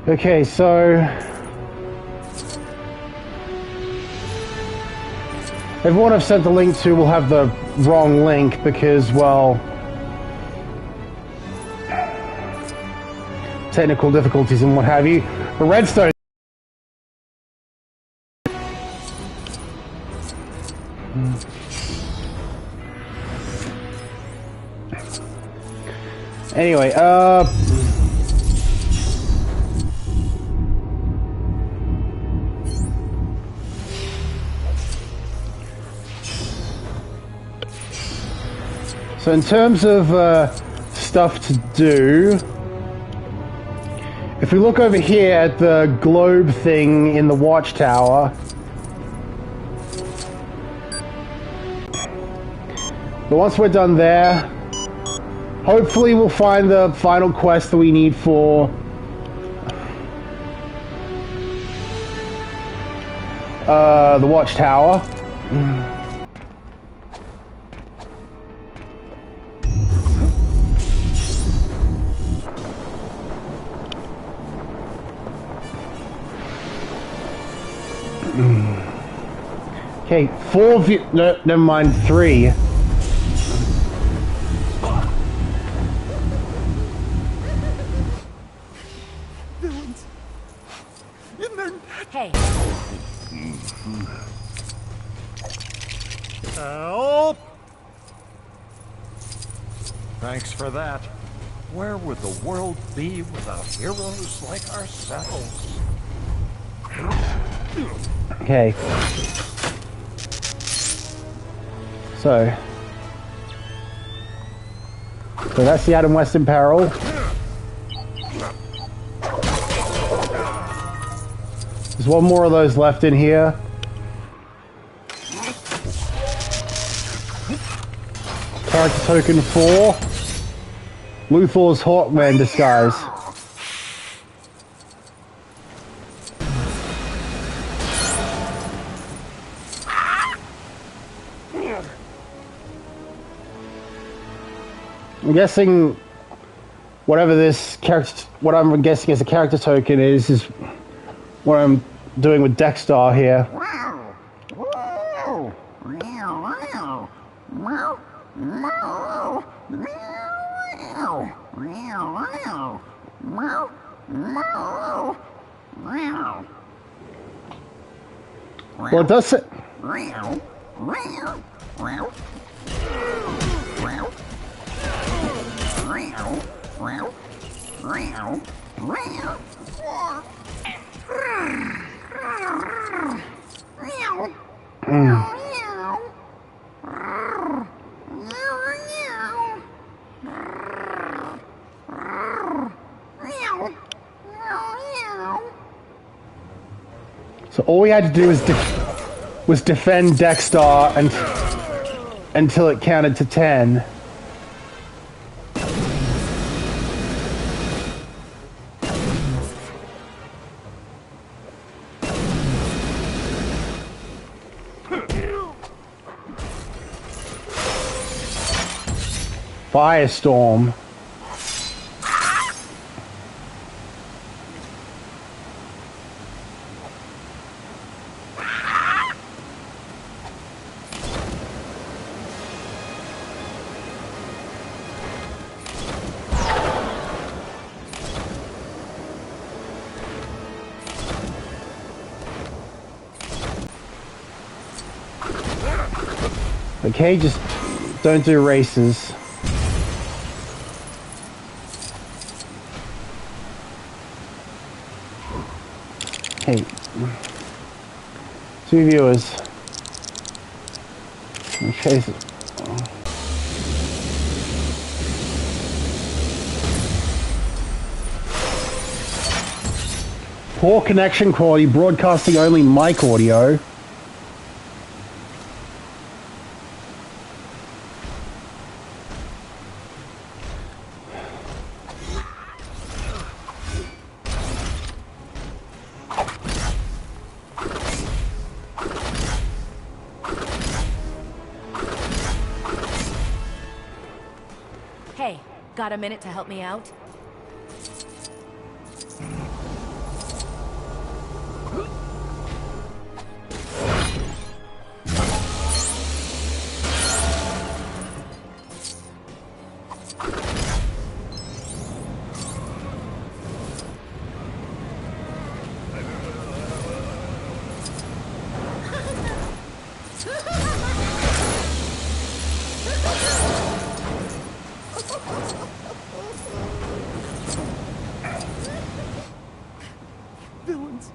Okay, so everyone I've sent the link to will have the wrong link because, well, technical difficulties and what have you. The redstone. Anyway, so in terms of stuff to do, if we look over here at the globe thing in the watchtower, but once we're done there, hopefully we'll find the final quest that we need for the watchtower. Okay, 4 view. No, never mind, 3. Villains. In their net. Hey. Help! Thanks for that. Where would the world be without heroes like ourselves? Okay. So that's the Adam West Imperil. There's one more of those left in here. Character token 4. Luthor's Hawkman disguise. I'm guessing whatever this character, what I'm guessing is a character token is what I'm doing with Dexter here. Well, it does it. So all we had to do was defend Dexter until it counted to 10. Firestorm. Okay, just don't do races. Hey, 2 viewers. Okay. Poor connection quality, broadcasting only mic audio. Hey, got a minute to help me out? Villains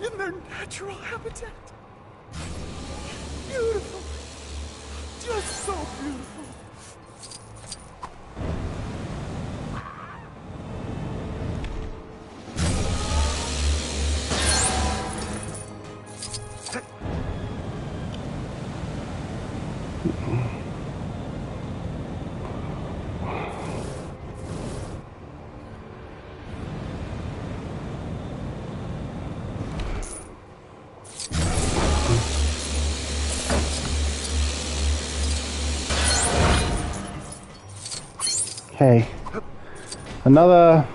in their natural habitat. Beautiful. Just so beautiful. Okay. Another...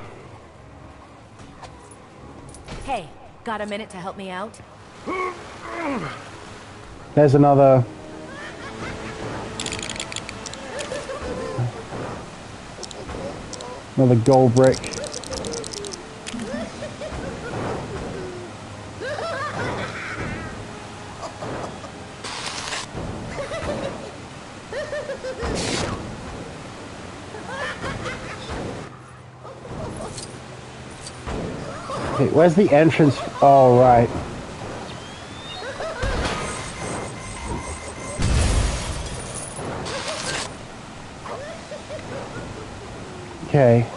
Hey, got a minute to help me out? There's another... Another gold brick. Okay, where's the entrance? Oh, right. Okay.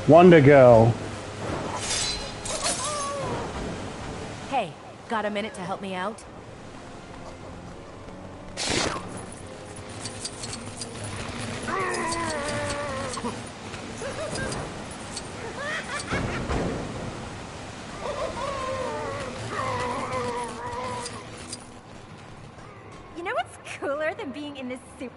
Wonder Girl. Hey, got a minute to help me out? You know what's cooler than being in this suit?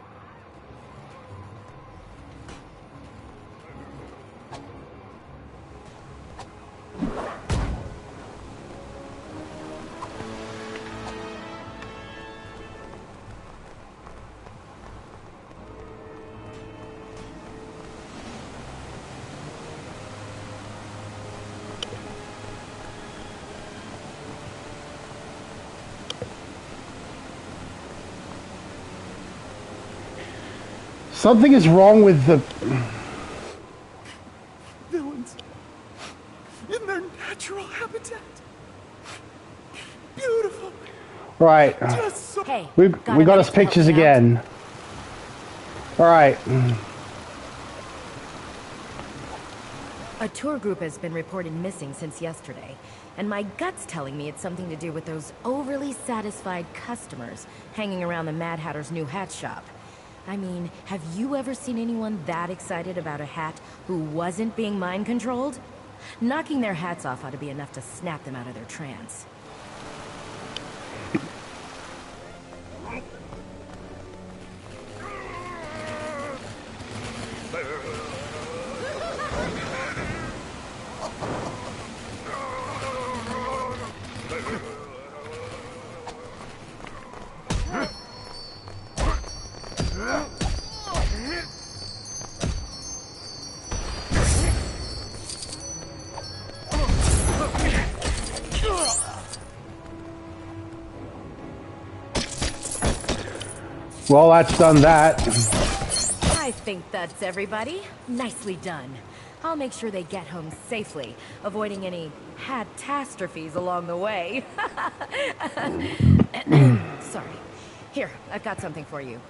Something is wrong with the... Villains in their natural habitat. Beautiful. Right. Just so... Hey, We a got minute us to help pictures me out? again. Alright. A tour group has been reported missing since yesterday, and my gut's telling me it's something to do with those overly satisfied customers hanging around the Mad Hatter's new hat shop. I mean, have you ever seen anyone that excited about a hat who wasn't being mind-controlled? Knocking their hats off ought to be enough to snap them out of their trance. Well, that's done that. I think that's everybody. Nicely done. I'll make sure they get home safely, avoiding any catastrophes along the way. Sorry. Here, I've got something for you.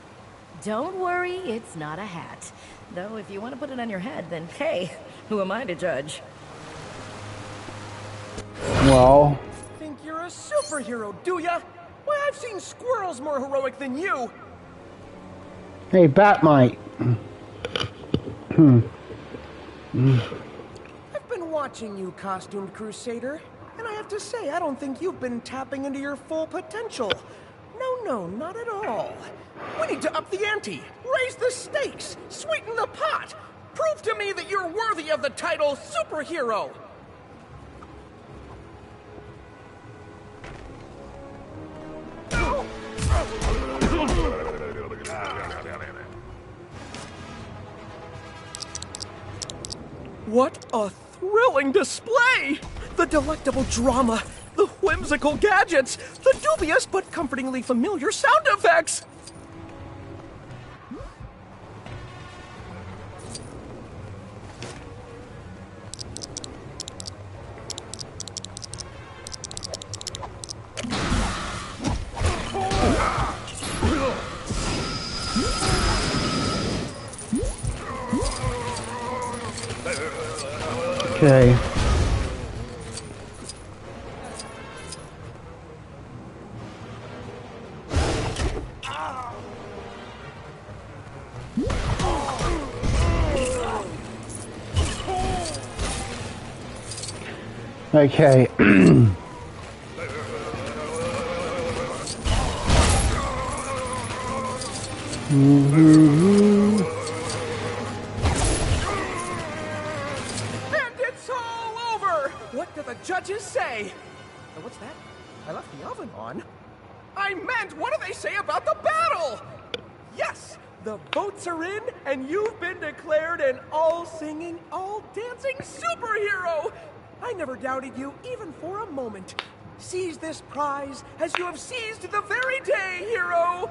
Don't worry, it's not a hat. Though if you want to put it on your head, then hey, who am I to judge? Well... Think you're a superhero, do ya? Why, I've seen squirrels more heroic than you. Hey, Batmite. I've been watching you, Costumed Crusader, and I have to say, I don't think you've been tapping into your full potential. No, not at all. We need to up the ante, raise the stakes, sweeten the pot. Prove to me that you're worthy of the title superhero. What a thrilling display! The delectable drama, the whimsical gadgets, the dubious but comfortingly familiar sound effects! Okay. Okay. And it's all over! What do the judges say? What's that? I left the oven on. I meant, what do they say about the battle? Yes, the votes are in, and you've been declared an all-singing, all-dancing superhero! I never doubted you, even for a moment. Seize this prize as you have seized the very day, hero!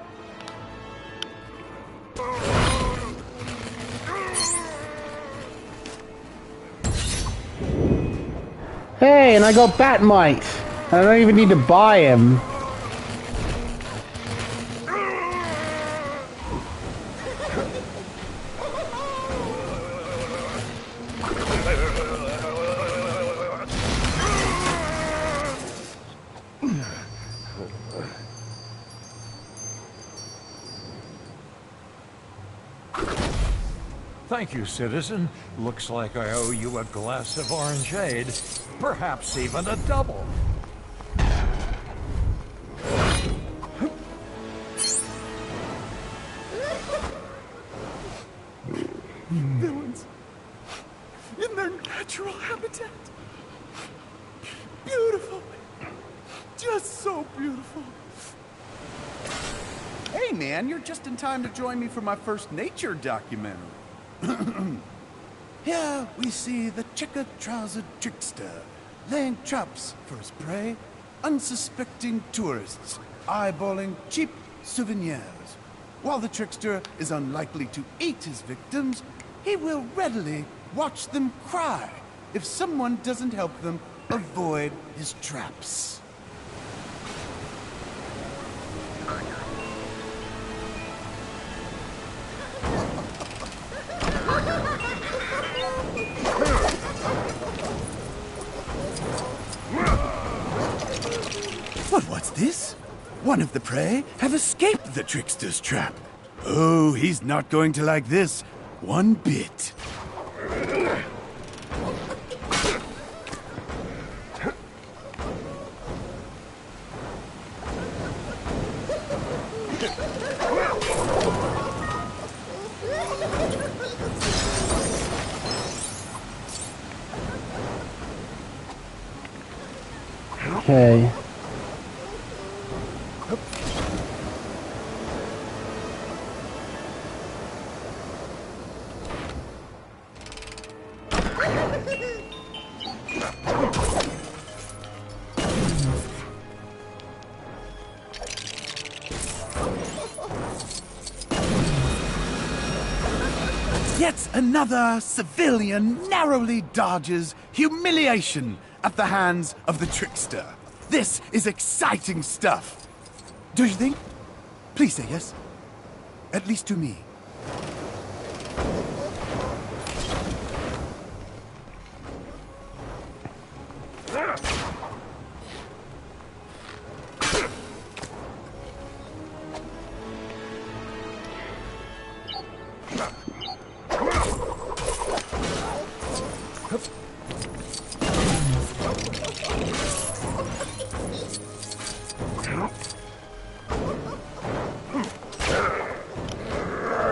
Hey, and I got Batmite. I don't even need to buy him. Thank you, citizen. Looks like I owe you a glass of orangeade. Perhaps even a double. Villains in their natural habitat. Beautiful. Just so beautiful. Hey man, you're just in time to join me for my first nature documentary. Here we see the checkered-trousered trickster laying traps for his prey, unsuspecting tourists eyeballing cheap souvenirs. While the trickster is unlikely to eat his victims, he will readily watch them cry if someone doesn't help them avoid his traps. But what's this? One of the prey have escaped the trickster's trap. Oh, he's not going to like this one bit. Okay. Yet another civilian narrowly dodges humiliation at the hands of the trickster. This is exciting stuff. Do you think? Please say yes. At least to me.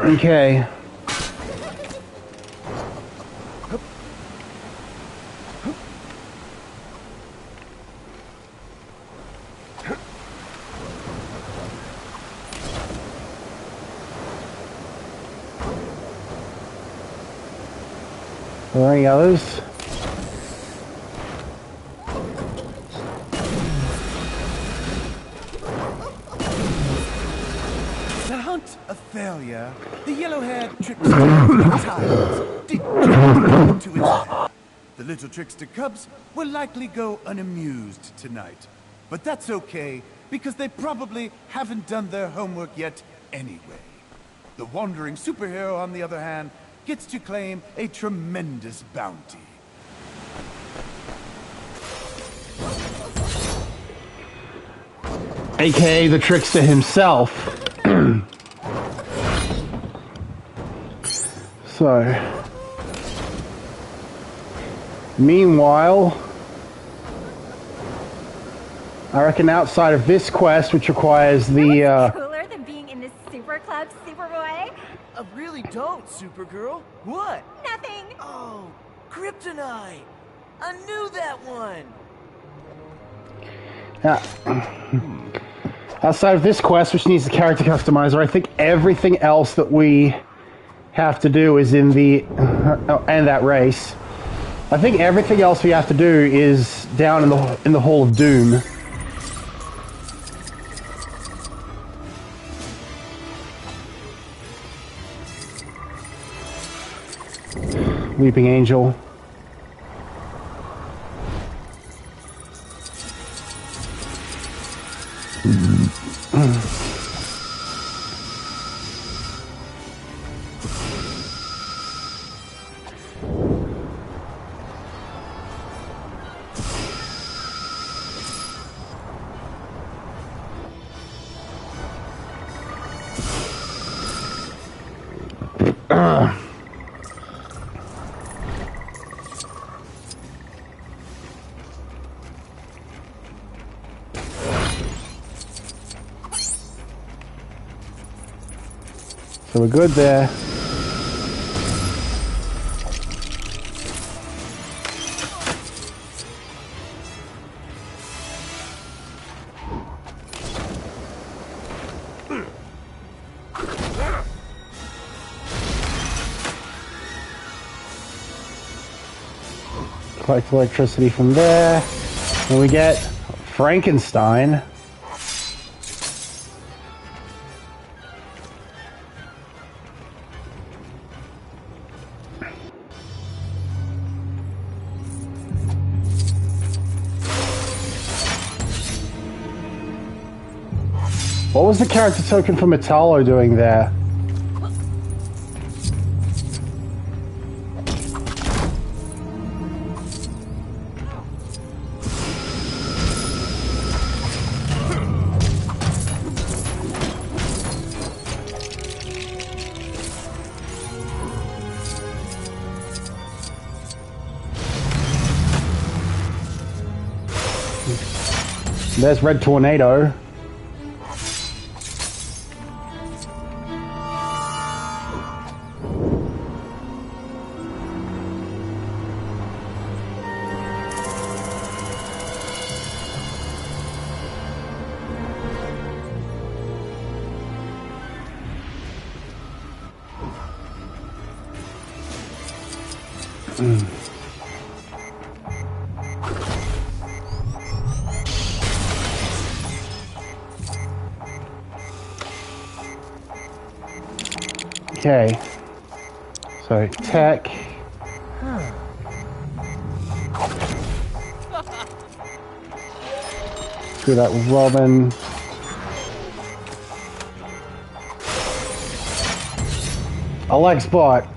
Okay. Are there any others? The hunt a failure, the yellow-haired trickster retires, dejected to its lair. The little trickster cubs will likely go unamused tonight. But that's okay, because they probably haven't done their homework yet anyway. The wandering superhero, on the other hand, gets to claim a tremendous bounty. AKA the trickster himself. So, meanwhile, I reckon outside of this quest, which requires the Cooler than being in this super club, Superboy? I really don't, Supergirl. What? Nothing. Oh, kryptonite. I knew that one. outside of this quest, which needs the character customizer, I think everything else that we have to do is in the and that race. I think everything else we have to do is down in the Hall of Doom. Weeping Angel. So we're good there. Collect electricity from there. And we get Frankenstein. What was the character token for Metallo doing there? There's Red Tornado. Okay, so tech. Do that with Robin. Alex bot.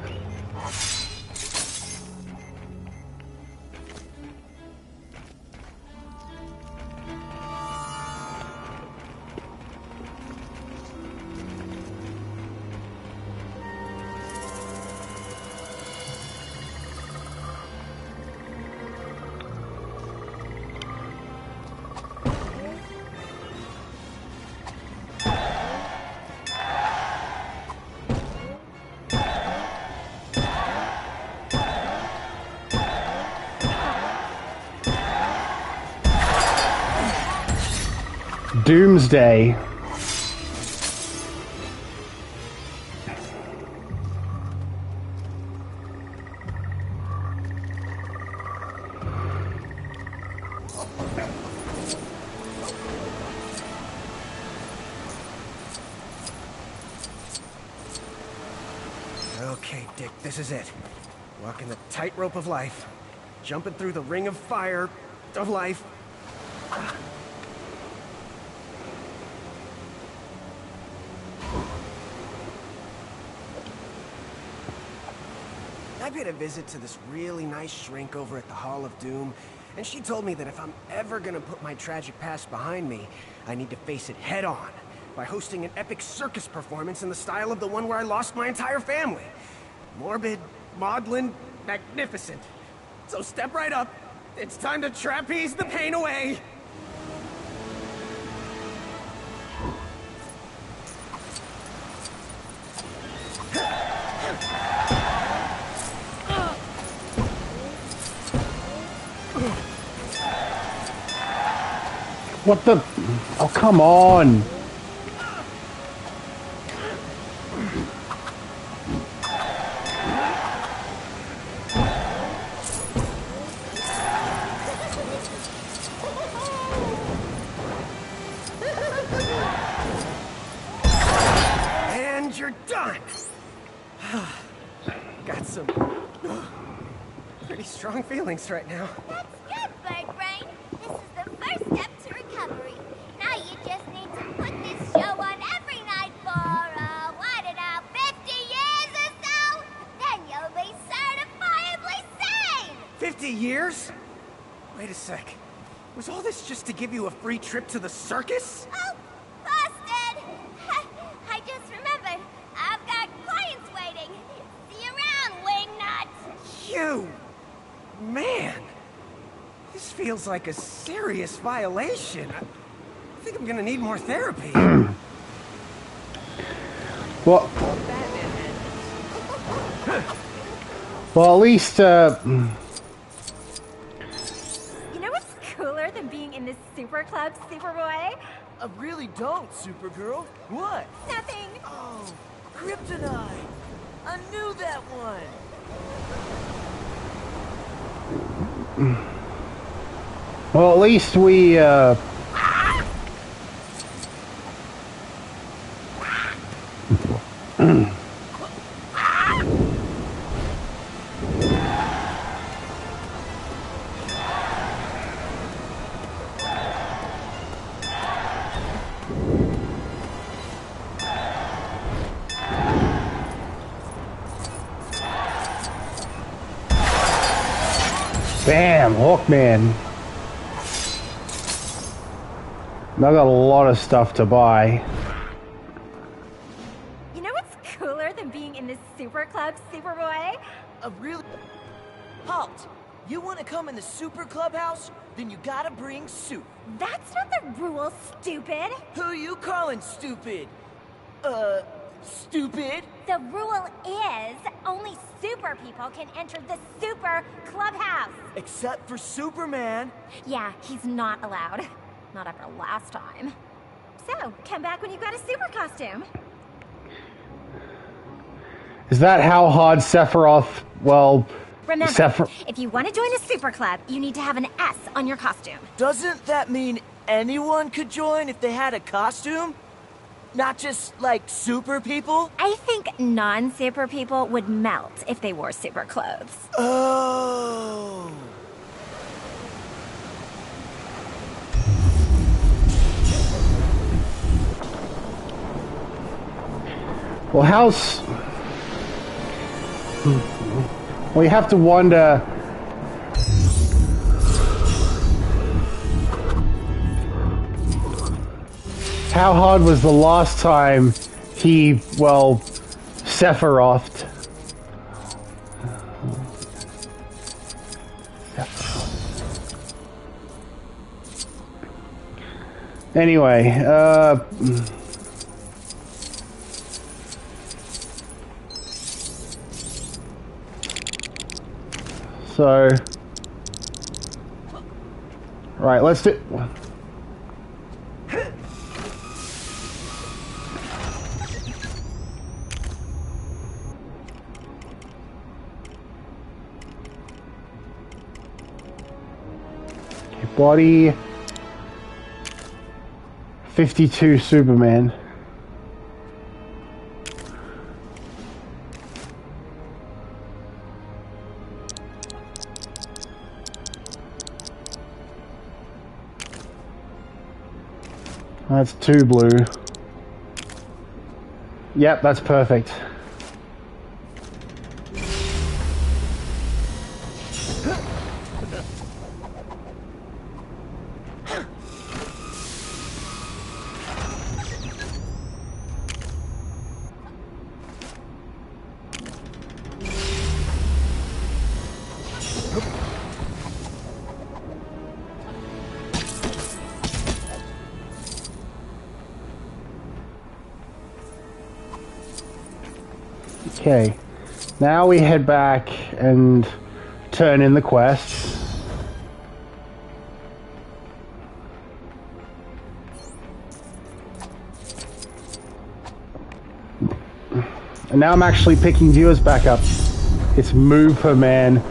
Doomsday. Okay, Dick, this is it. Walking the tightrope of life. Jumping through the ring of fire of life. I paid a visit to this really nice shrink over at the Hall of Doom, and she told me that if I'm ever gonna put my tragic past behind me, I need to face it head on by hosting an epic circus performance in the style of the one where I lost my entire family. Morbid, maudlin, magnificent. So step right up. It's time to trapeze the pain away. What the? Oh, come on. And you're done. Got some pretty strong feelings right now. That's good, Bird Brain. This is the first step to recovery. Now you just need to put this show on every night for, I don't know, 50 years or so? Then you'll be certifiably sane! 50 years? Wait a sec. Was all this just to give you a free trip to the circus? Oh, busted! I just remembered. I've got clients waiting. See you around, wingnut! You! Man! This feels like a serious violation. I think I'm gonna need more therapy. Well, well, at least, You know what's cooler than being in this super club, Superboy? I really don't, Supergirl. What? Nothing. Oh, Kryptonite. I knew that one. well, at least we, bam, Hawkman. I got a lot of stuff to buy. You know what's cooler than being in this super club, Superboy? I really... Halt! You want to come in the super clubhouse? Then you gotta bring soup. That's not the rule, stupid. Who you calling stupid? Stupid? The rule is only super people can enter the super clubhouse. Except for Superman. Yeah, he's not allowed. Not after last time. So, come back when you've got a super costume. Is that how hard Sephiroth, well, Remember, if you want to join a super club, you need to have an S on your costume. Doesn't that mean anyone could join if they had a costume? Not just, like, super people? I think non-super people would melt if they wore super clothes. Oh... well, well, you have to wonder. How hard was the last time he, well, Sephiroth? Anyway, so, right, let's do. Body 52 Superman. That's 2 blue. Yep, that's perfect. Okay, now we head back and turn in the quests. And now I'm actually picking viewers back up. It's move per man.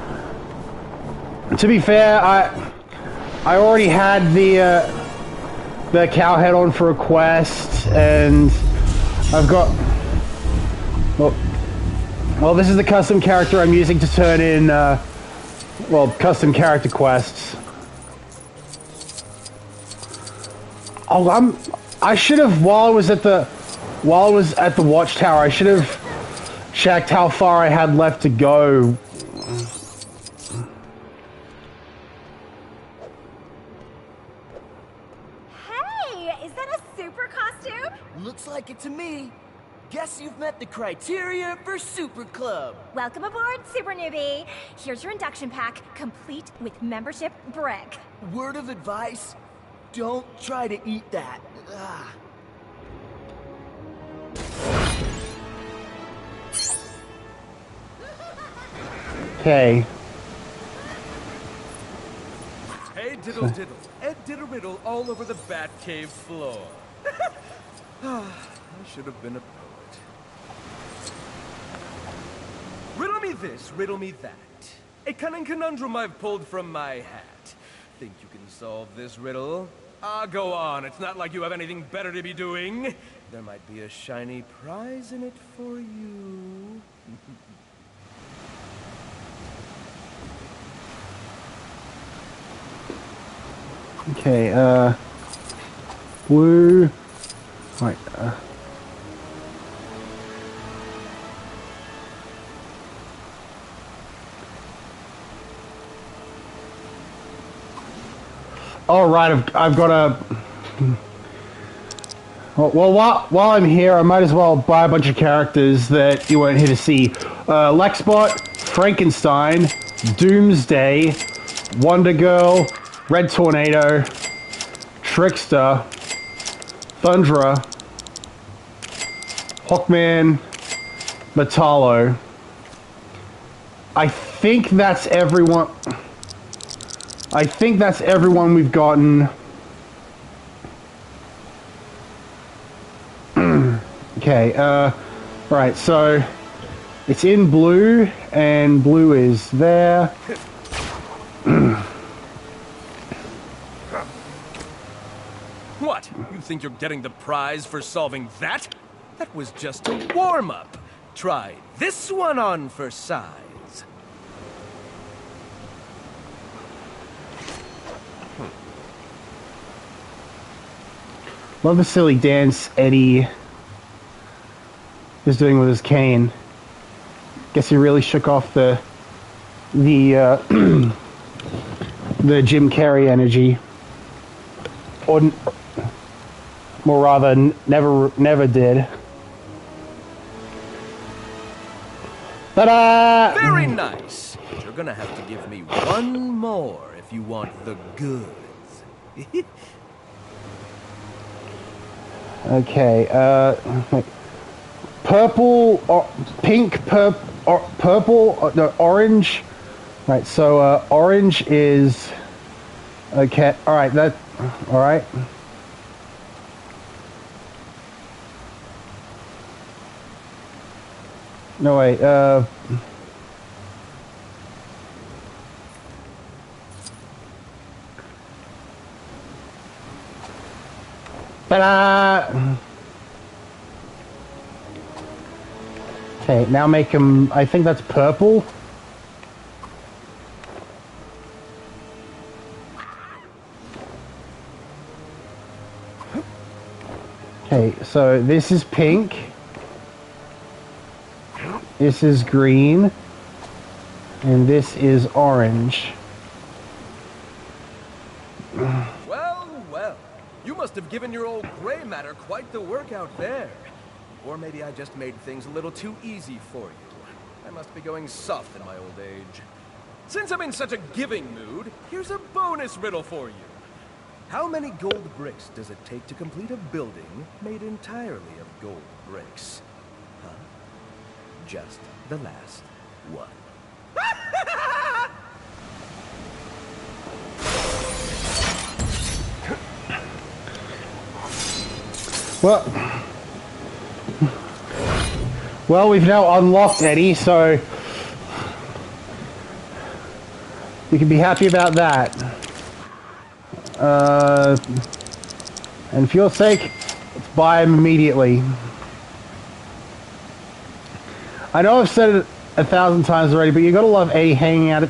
To be fair, I already had the cowhead on for a quest, and I've got well, this is the custom character I'm using to turn in custom character quests. Oh, I should have while I was at the watchtower, I should have checked how far I had left to go. Hey, is that a super costume? Looks like it to me. Guess you've met the criteria for Super Club. Welcome aboard, Super Newbie. Here's your induction pack, complete with membership brick. Word of advice, don't try to eat that. Ah. Okay. Hey diddle diddle, Ed diddle riddle all over the Batcave floor. I should have been a poet. Riddle me this, riddle me that. A cunning conundrum I've pulled from my hat. Think you can solve this riddle? Ah, go on, it's not like you have anything better to be doing. There might be a shiny prize in it for you. Okay, blue. Right, all right, I've got a. Well, while I'm here, I might as well buy a bunch of characters that you weren't here to see. Lexbot, Frankenstein, Doomsday, Wonder Girl, Red Tornado, Trickster, Thundra, Hawkman, Metallo. I think that's everyone. I think that's everyone we've gotten. Okay, right, so it's in blue, and blue is there. What? You think you're getting the prize for solving that? That was just a warm-up. Try this one on for size. Love the silly dance Eddie is doing with his cane. Guess he really shook off the the Jim Carrey energy, or more rather, never did. Ta-da! Very nice. But you're gonna have to give me one more if you want the goods. Okay, purple, or pink, purple, no, orange. Right, so orange is okay. All right, that. All right. No wait. Ta-da! Okay, now make him... I think that's purple. Okay, so this is pink. This is green. And this is orange. Well, well. You must have given your old gray matter quite the workout there. Or maybe I just made things a little too easy for you. I must be going soft in my old age. Since I'm in such a giving mood, here's a bonus riddle for you. How many gold bricks does it take to complete a building made entirely of gold bricks? Huh? Just the last one. Well, we've now unlocked Eddie, so we can be happy about that. And for your sake, let's buy him immediately. I know I've said it 1,000 times already, but you gotta love Eddie hanging out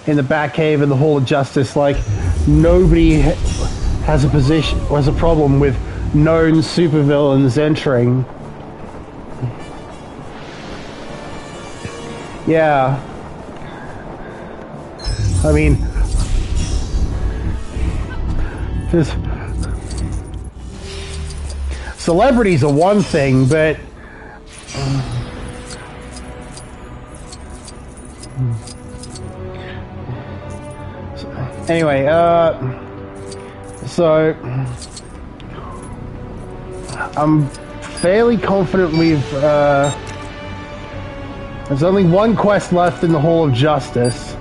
in the Batcave and the Hall of Justice. Like, nobody has a problem with known supervillains entering. Yeah. I mean, there's celebrities are one thing, but anyway, so I'm fairly confident there's only one quest left in the Hall of Justice.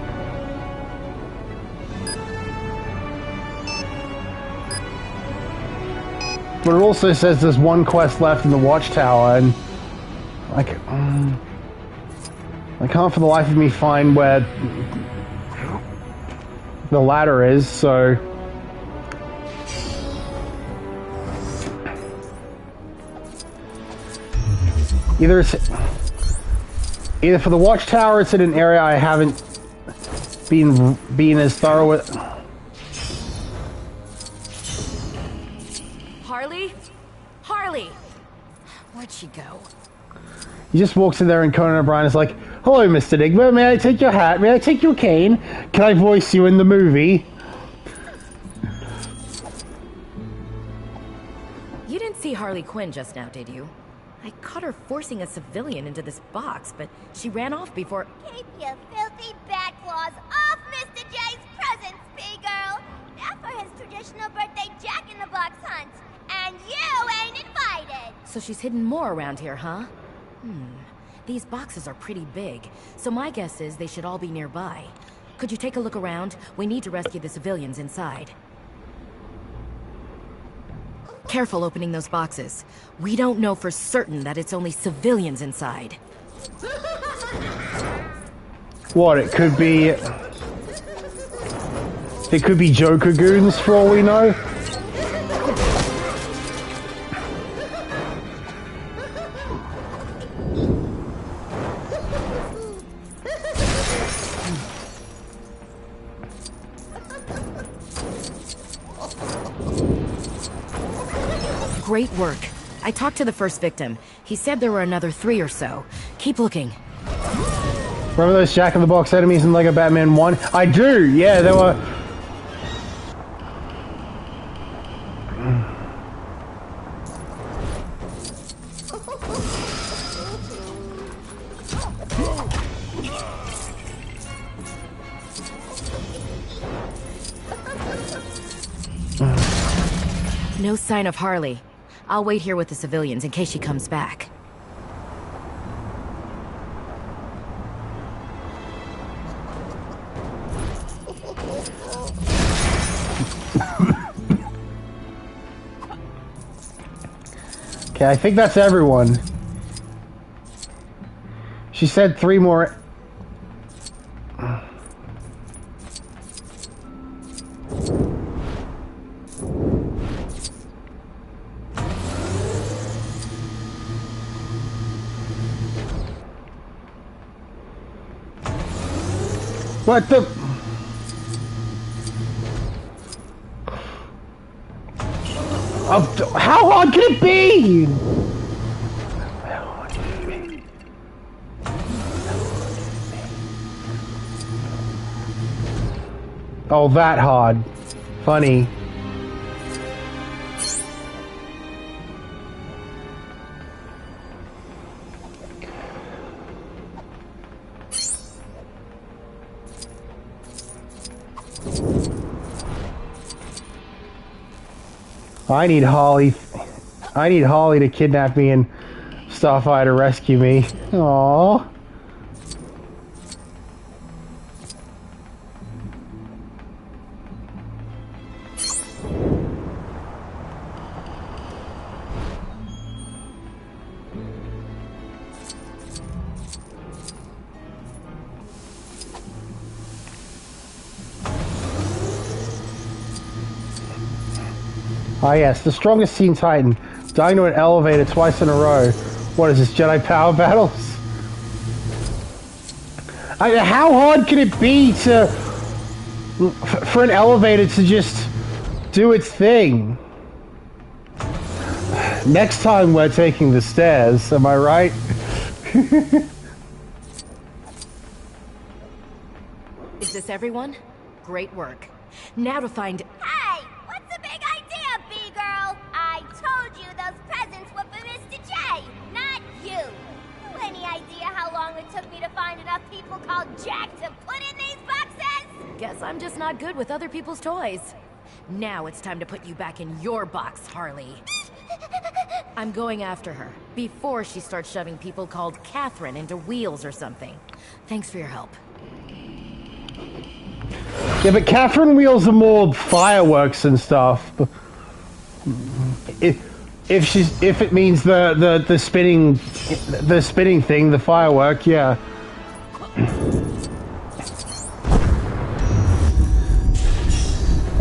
But it also says there's one quest left in the Watchtower, and I can't for the life of me find where the ladder is, so... Either for the Watchtower, it's in an area I haven't been as thorough with. Harley? Harley! Where'd she go? He just walks in there and Conan O'Brien is like, "Hello, Mr. Enigma, may I take your hat? May I take your cane? Can I voice you in the movie?" You didn't see Harley Quinn just now, did you? I caught her forcing a civilian into this box, but she ran off before... Keep your filthy bat claws off Mr. J's presents, B-girl! Now for his traditional birthday Jack-in-the-Box hunt. And you ain't invited! So she's hidden more around here, huh? These boxes are pretty big, so my guess is they should all be nearby. Could you take a look around? We need to rescue the civilians inside. Careful opening those boxes. We don't know for certain that it's only civilians inside. What, it could be... It could be Joker goons for all we know? Great work. I talked to the first victim. He said there were another 3 or so. Keep looking. Remember those Jack-in-the-Box enemies in LEGO Batman 1? I do! Yeah, there were... No sign of Harley. I'll wait here with the civilians in case she comes back. Okay, I think that's everyone. She said 3 more... What the? How hard can it be? Oh, that hard. Funny. I need Holly to kidnap me and Starfire to rescue me. Aww. Ah yes, the strongest Teen Titan, dying to an elevator twice in a row. What is this, Jedi power battles? How hard can it be for an elevator to just do its thing? Next time we're taking the stairs, am I right? Is this everyone? Great work. Now to find... Hey! What's the big idea, B-girl? I told you those presents were for Mr. J, not you. Any idea how long it took me to find enough people called Jack to put in these boxes? Guess I'm just not good with other people's toys. Now it's time to put you back in your box, Harley. I'm going after her, before she starts shoving people called Catherine into wheels or something. Thanks for your help. Yeah, but Catherine wheels are more fireworks and stuff. If it means the spinning thing, the firework, yeah.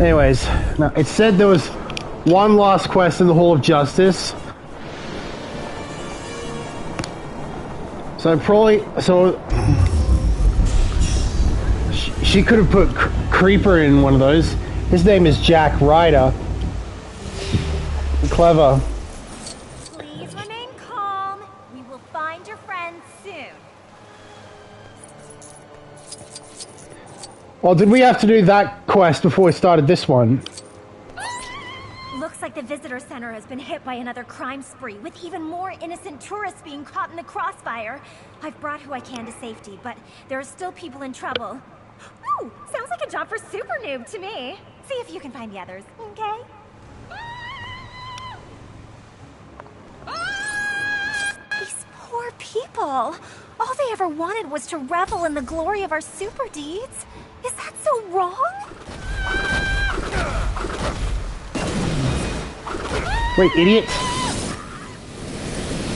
Anyways, now it said there was one last quest in the Hall of Justice. She could have put Creeper in one of those. His name is Jack Ryder. Clever. Please remain calm. We will find your friends soon. Well, did we have to do that quest before we started this one? Looks like the visitor center has been hit by another crime spree, with even more innocent tourists being caught in the crossfire. I've brought who I can to safety, but there are still people in trouble. Ooh, sounds like a job for Super Noob to me. See if you can find the others, okay? These poor people. All they ever wanted was to revel in the glory of our super deeds. Is that so wrong? Wait, idiot!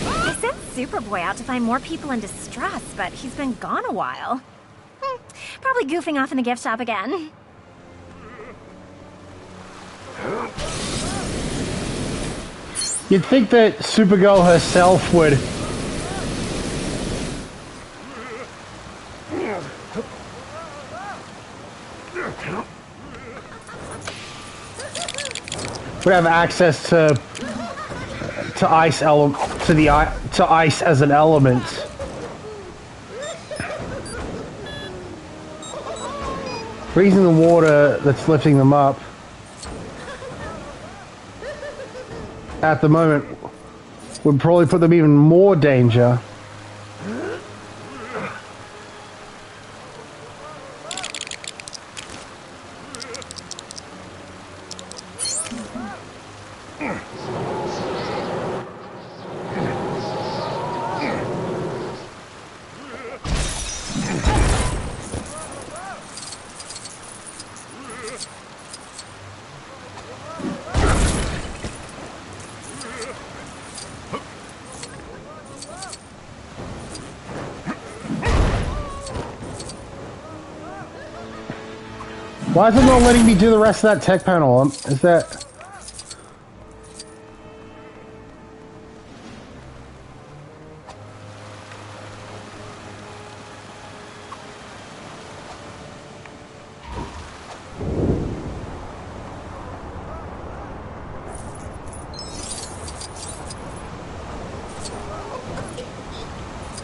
I sent Superboy out to find more people in distress, but he's been gone a while. Probably goofing off in the gift shop again. You'd think that Supergirl herself would have access to ice to ice as an element. Freezing the water that's lifting them up at the moment would probably put them even more danger. Why is it not letting me do the rest of that tech panel? Is that...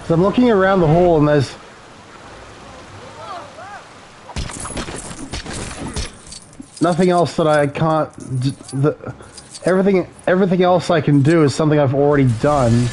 So I'm looking around the hall and there's nothing else that I can't. Everything else I can do is something I've already done.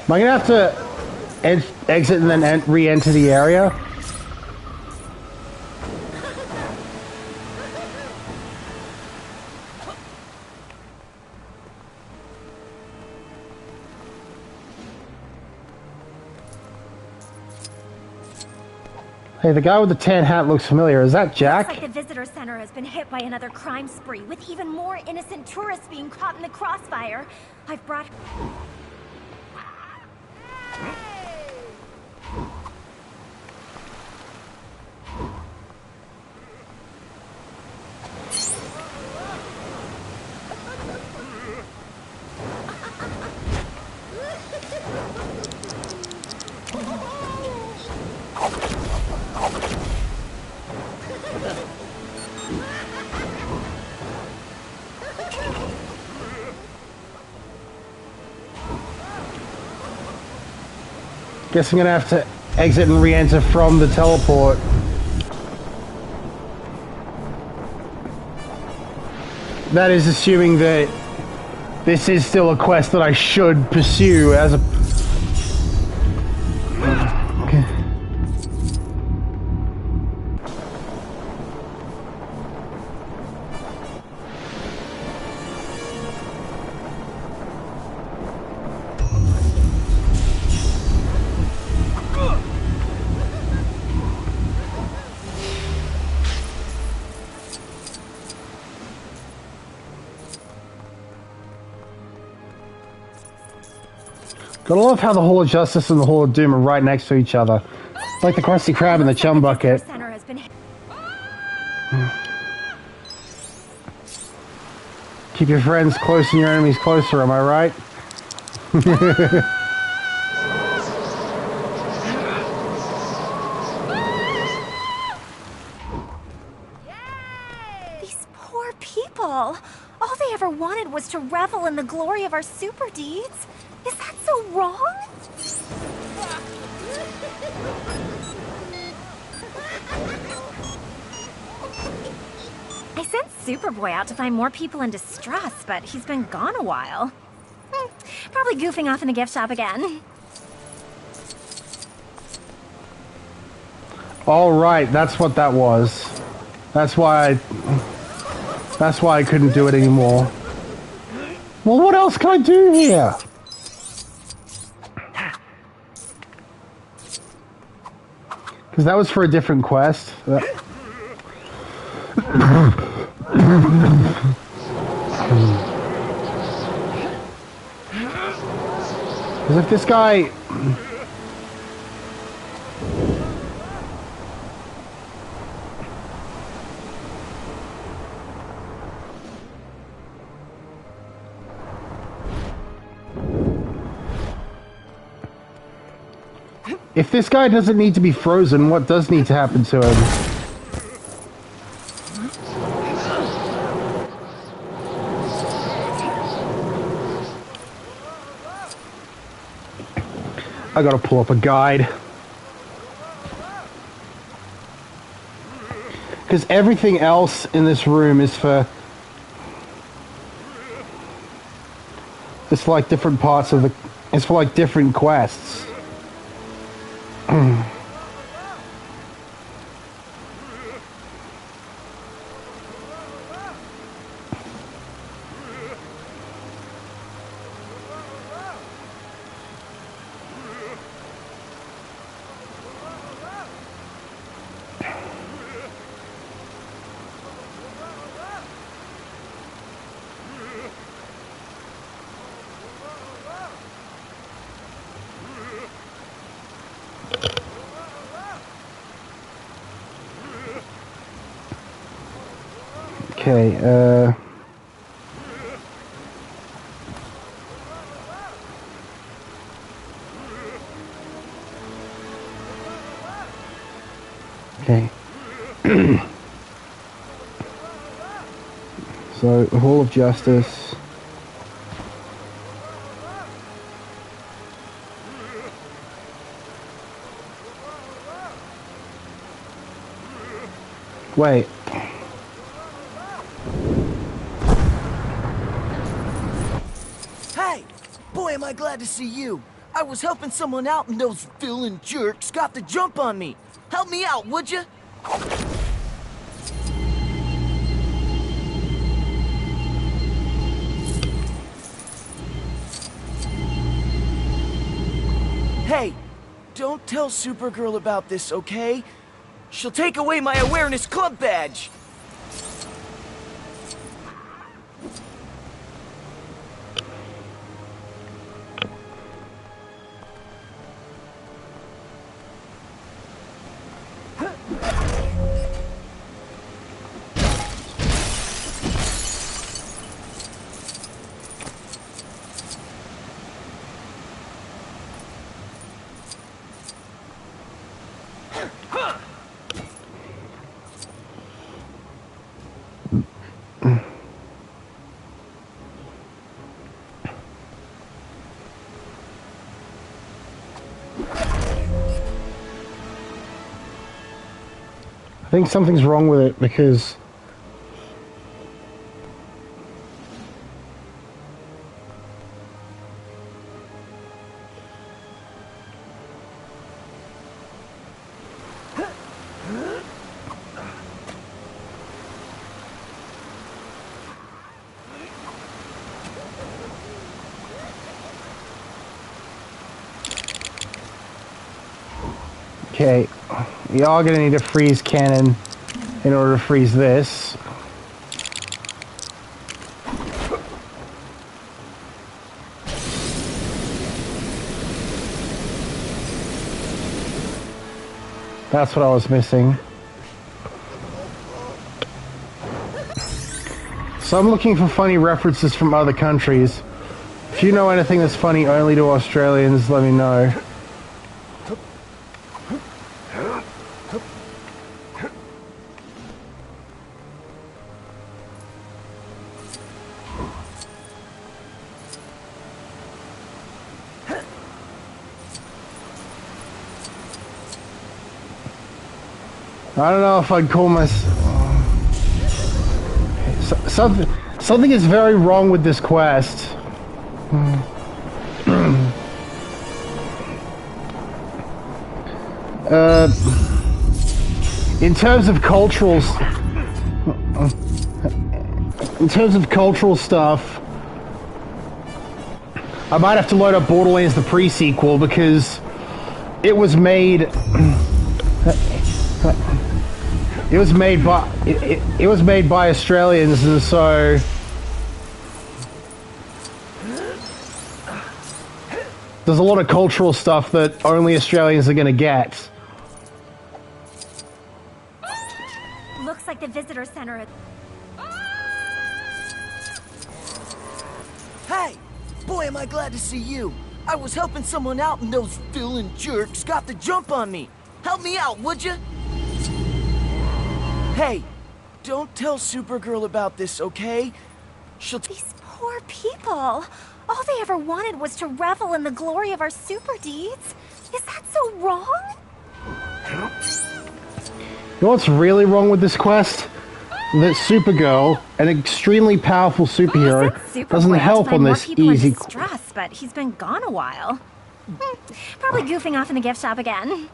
Am I gonna have to exit and then re-enter the area? Hey, the guy with the tan hat looks familiar. Is that Jack? Looks like the visitor center has been hit by another crime spree, with even more innocent tourists being caught in the crossfire. I've brought... Guess I'm gonna have to exit and re-enter from the teleport. That is assuming that this is still a quest that I should pursue as a... Okay. Gotta love how the Hall of Justice and the Hall of Doom are right next to each other. Like the Krusty Krab and the Chum Bucket. Keep your friends close and your enemies closer, am I right? These poor people. All they ever wanted was to revel in the glory of our super deeds. Is that so wrong? I sent Superboy out to find more people in distress, but he's been gone a while. Probably goofing off in the gift shop again. All right, that's what that was. That's why I couldn't do it anymore. Well, what else can I do here? Because that was for a different quest. Because if this guy... If this guy doesn't need to be frozen, what does need to happen to him? I gotta pull up a guide. Because everything else in this room is for... It's for like different parts of the... It's for like different quests. Okay, okay. So, Hall of Justice. Wait. Hey! Boy, am I glad to see you. I was helping someone out and those villain jerks got the jump on me. Help me out, would you? Hey, don't tell Supergirl about this, okay? She'll take away my Awareness Club badge! I think something's wrong with it because okay, we are going to need a freeze cannon in order to freeze this. That's what I was missing. So I'm looking for funny references from other countries. If you know anything that's funny only to Australians, let me know. I don't know if I'd call something is very wrong with this quest. In terms of cultural stuff, I might have to load up Borderlands the pre-sequel because it was made. It was made by Australians, and so there's a lot of cultural stuff that only Australians are going to get. Looks like the visitor center. Hey! Boy, am I glad to see you. I was helping someone out and those villain jerks got the jump on me. Help me out, would you? Hey, don't tell Supergirl about this, okay? She'll These poor people. All they ever wanted was to revel in the glory of our super deeds. Is that so wrong? You know what's really wrong with this quest? That Supergirl, an extremely powerful superhero, doesn't help on this easy Stress, but he's been gone a while. Probably goofing off in the gift shop again.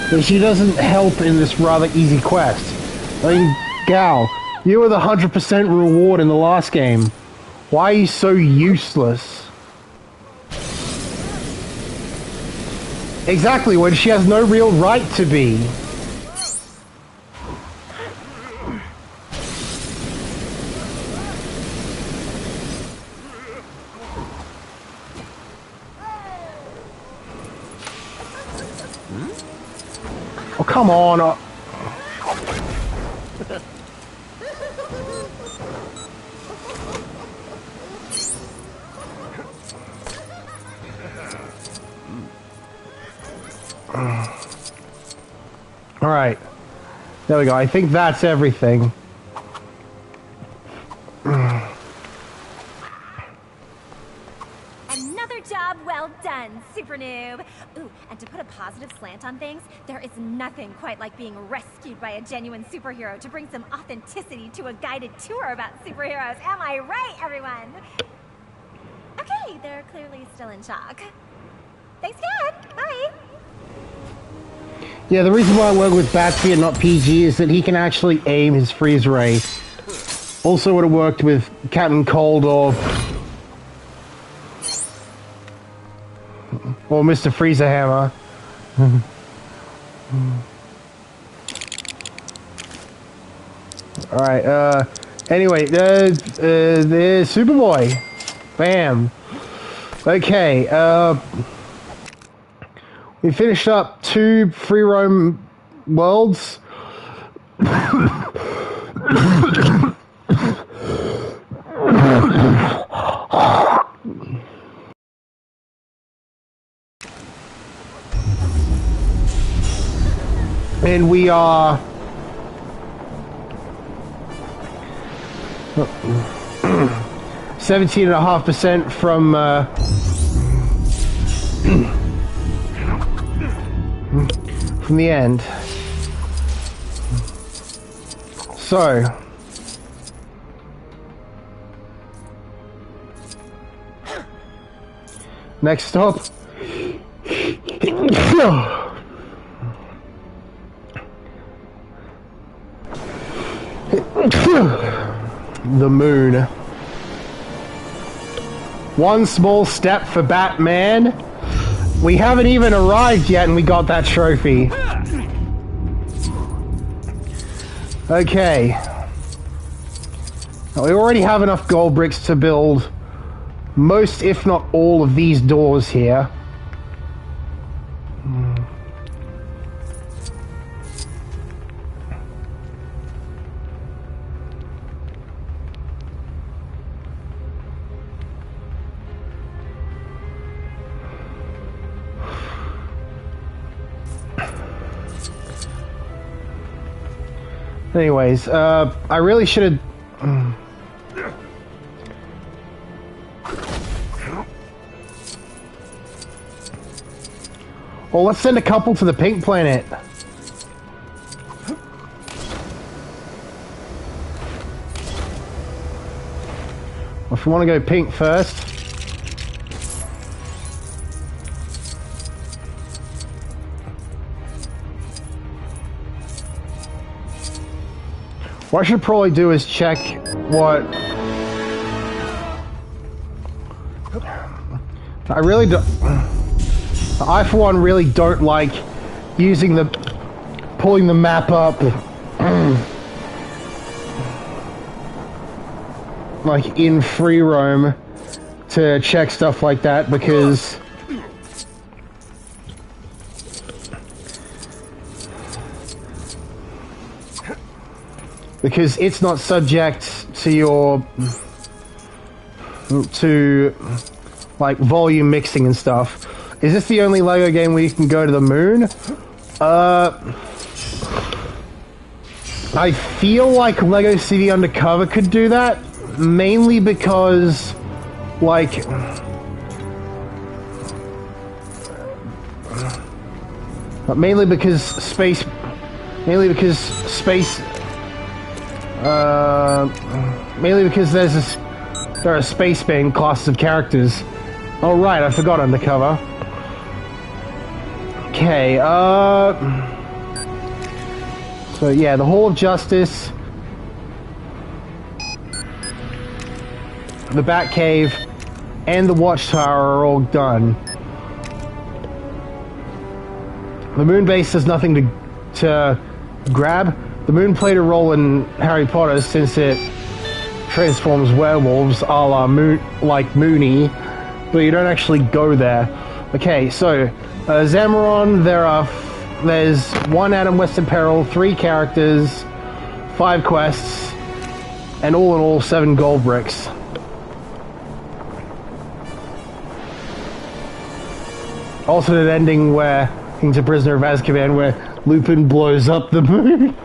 But she doesn't help in this rather easy quest. I mean, Gal, you were the 100% reward in the last game. Why are you so useless? Exactly, when she has no real right to be. Oh, come on. Alright. There we go. I think that's everything. Another job well done, super noob. Ooh, and to put a positive slant on things, there is nothing quite like being rescued by a genuine superhero to bring some authenticity to a guided tour about superheroes. Am I right, everyone? Okay, they're clearly still in shock. Thanks again. Bye. Yeah, the reason why I work with Batsy and not PG is that he can actually aim his freeze ray. Also would have worked with Captain Cold or Mr. Freezer Hammer. Alright, anyway, there's Superboy. Bam. Okay, we finished up 2 Freeroam worlds. And we are 17.5% from from the end. So next stop. The moon. One small step for Batman. We haven't even arrived yet and we got that trophy. Okay. Now, we already have enough gold bricks to build most, if not all, of these doors here. Anyways, I really should have... Well, let's send a couple to the pink planet. If we want to go pink first. What I should probably do is check what... I really don't... I, for one, really don't like using the... pulling the map up. Like, in Freeroam to check stuff like that, because... Because it's not subject to your... to... like, volume mixing and stuff. Is this the only LEGO game where you can go to the moon? I feel like LEGO City Undercover could do that, mainly because, like... mainly because space... mainly because there are space-bang classes of characters. Oh right, I forgot Undercover. Okay, so yeah, the Hall of Justice, the Batcave, and the Watchtower are all done. The moon base has nothing to grab. The moon played a role in Harry Potter since it transforms werewolves a la Moony, but you don't actually go there. Okay, so Zamaron, there's 1 Adam West Peril, 3 characters, 5 quests, and all in all 7 gold bricks. Alternate ending where he's a prisoner of Azkaban, where Lupin blows up the moon.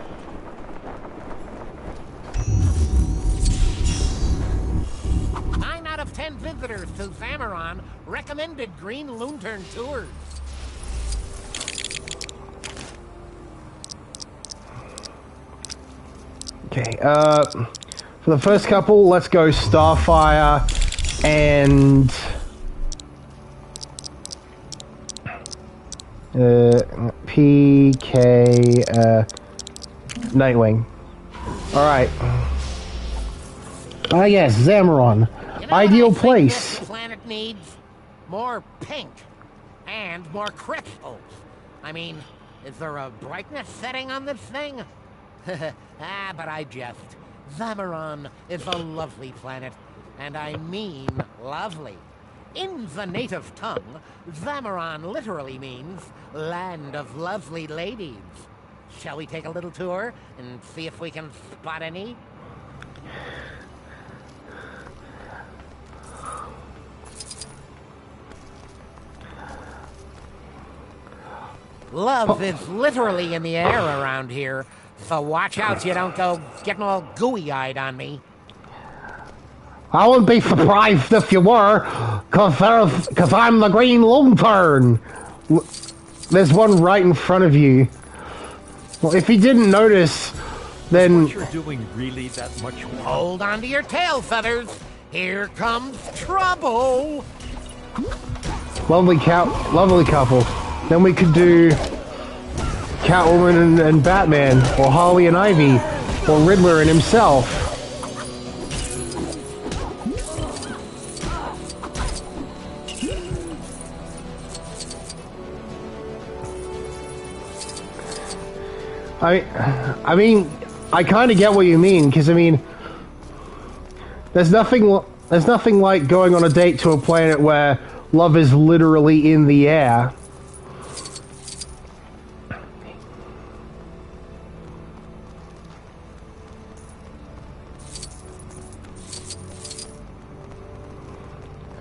Out of 10 visitors to Zamaron recommended Green Lantern tours. Okay, for the first couple, let's go Starfire and PK Nightwing. Alright. Ah yes, Zamaron. You know Ideal what I think place. this planet needs? More pink. And more crystals. I mean, is there a brightness setting on this thing? But I jest. Zamaron is a lovely planet. And I mean lovely. In the native tongue, Zamaron literally means land of lovely ladies. Shall we take a little tour and see if we can spot any? Love is literally in the air around here, so watch out so you don't go getting all gooey-eyed on me. I wouldn't be surprised if you were, cause I'm the Green Lantern. There's one right in front of you. Well, if you didn't notice, then... What you're doing really that much more? Hold on to your tail feathers. Here comes trouble. Lovely couple. Then we could do Catwoman and Batman, or Harley and Ivy, or Riddler and himself. I mean, I kind of get what you mean, because I mean, there's nothing like going on a date to a planet where love is literally in the air.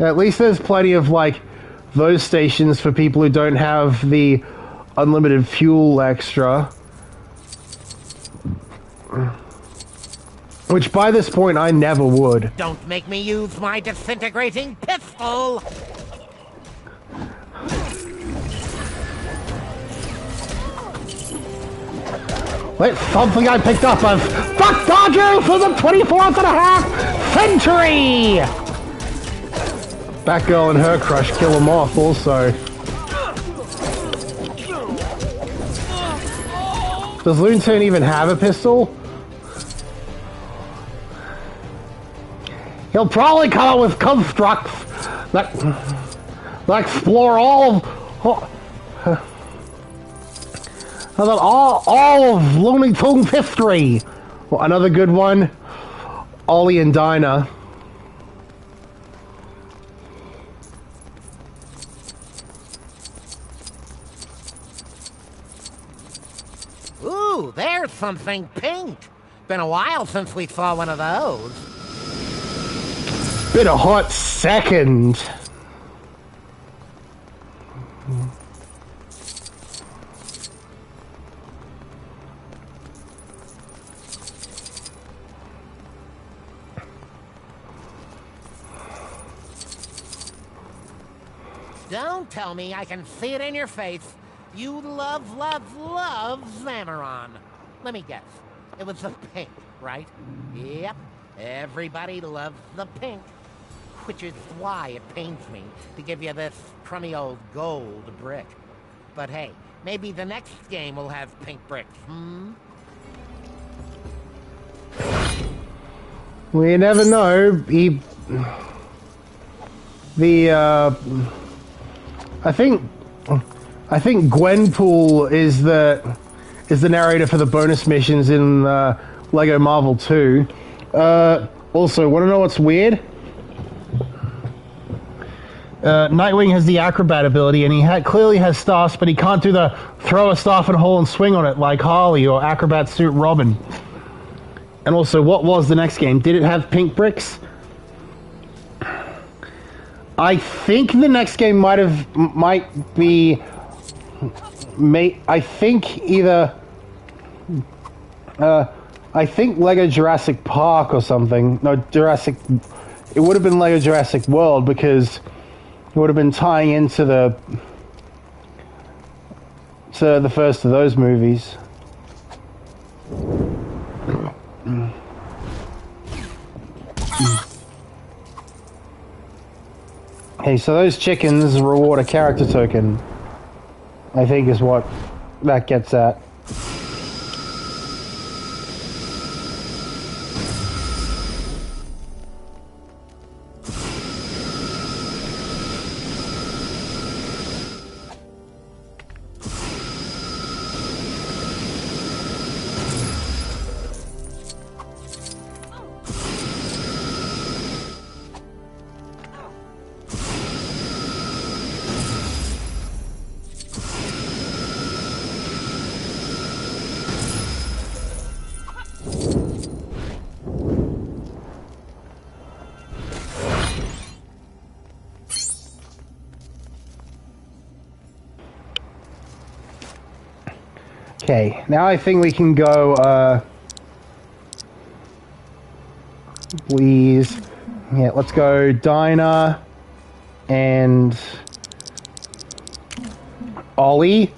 At least there's plenty of, like, those stations for people who don't have the unlimited fuel extra. Which, by this point, I never would. Don't make me use my disintegrating pistol! It's something I picked up of Duck Dodger for the 24th and a half century! Batgirl and her crush kill him off also. Does Loonton even have a pistol? He'll probably come up with constructs that explore all of Looney Tunes history. Well, another good one, Ollie and Dinah. Ooh, there's something pink. Been a while since we saw one of those. Been a hot second. Don't tell me I can see it in your face. You love, love, love Zamaron. Let me guess. It was the pink, right? Yep. Everybody loves the pink. Which is why it pains me to give you this crummy old gold brick. But hey, maybe the next game will have pink bricks, Well, you never know. I think Gwenpool is the narrator for the bonus missions in Lego Marvel 2. Also, want to know what's weird? Nightwing has the acrobat ability, and he clearly has staffs, but he can't do the throw a staff in a hole and swing on it like Harley or Acrobat Suit Robin. And also, what was the next game? Did it have pink bricks? I think the next game might be I think either I think Lego Jurassic Park or something. No, Jurassic. It would have been Lego Jurassic World because it would have been tying into the first of those movies. Okay, so those chickens reward a character token, I think is what that gets at. Okay, now I think we can go, please. Yeah, let's go Dinah and Ollie.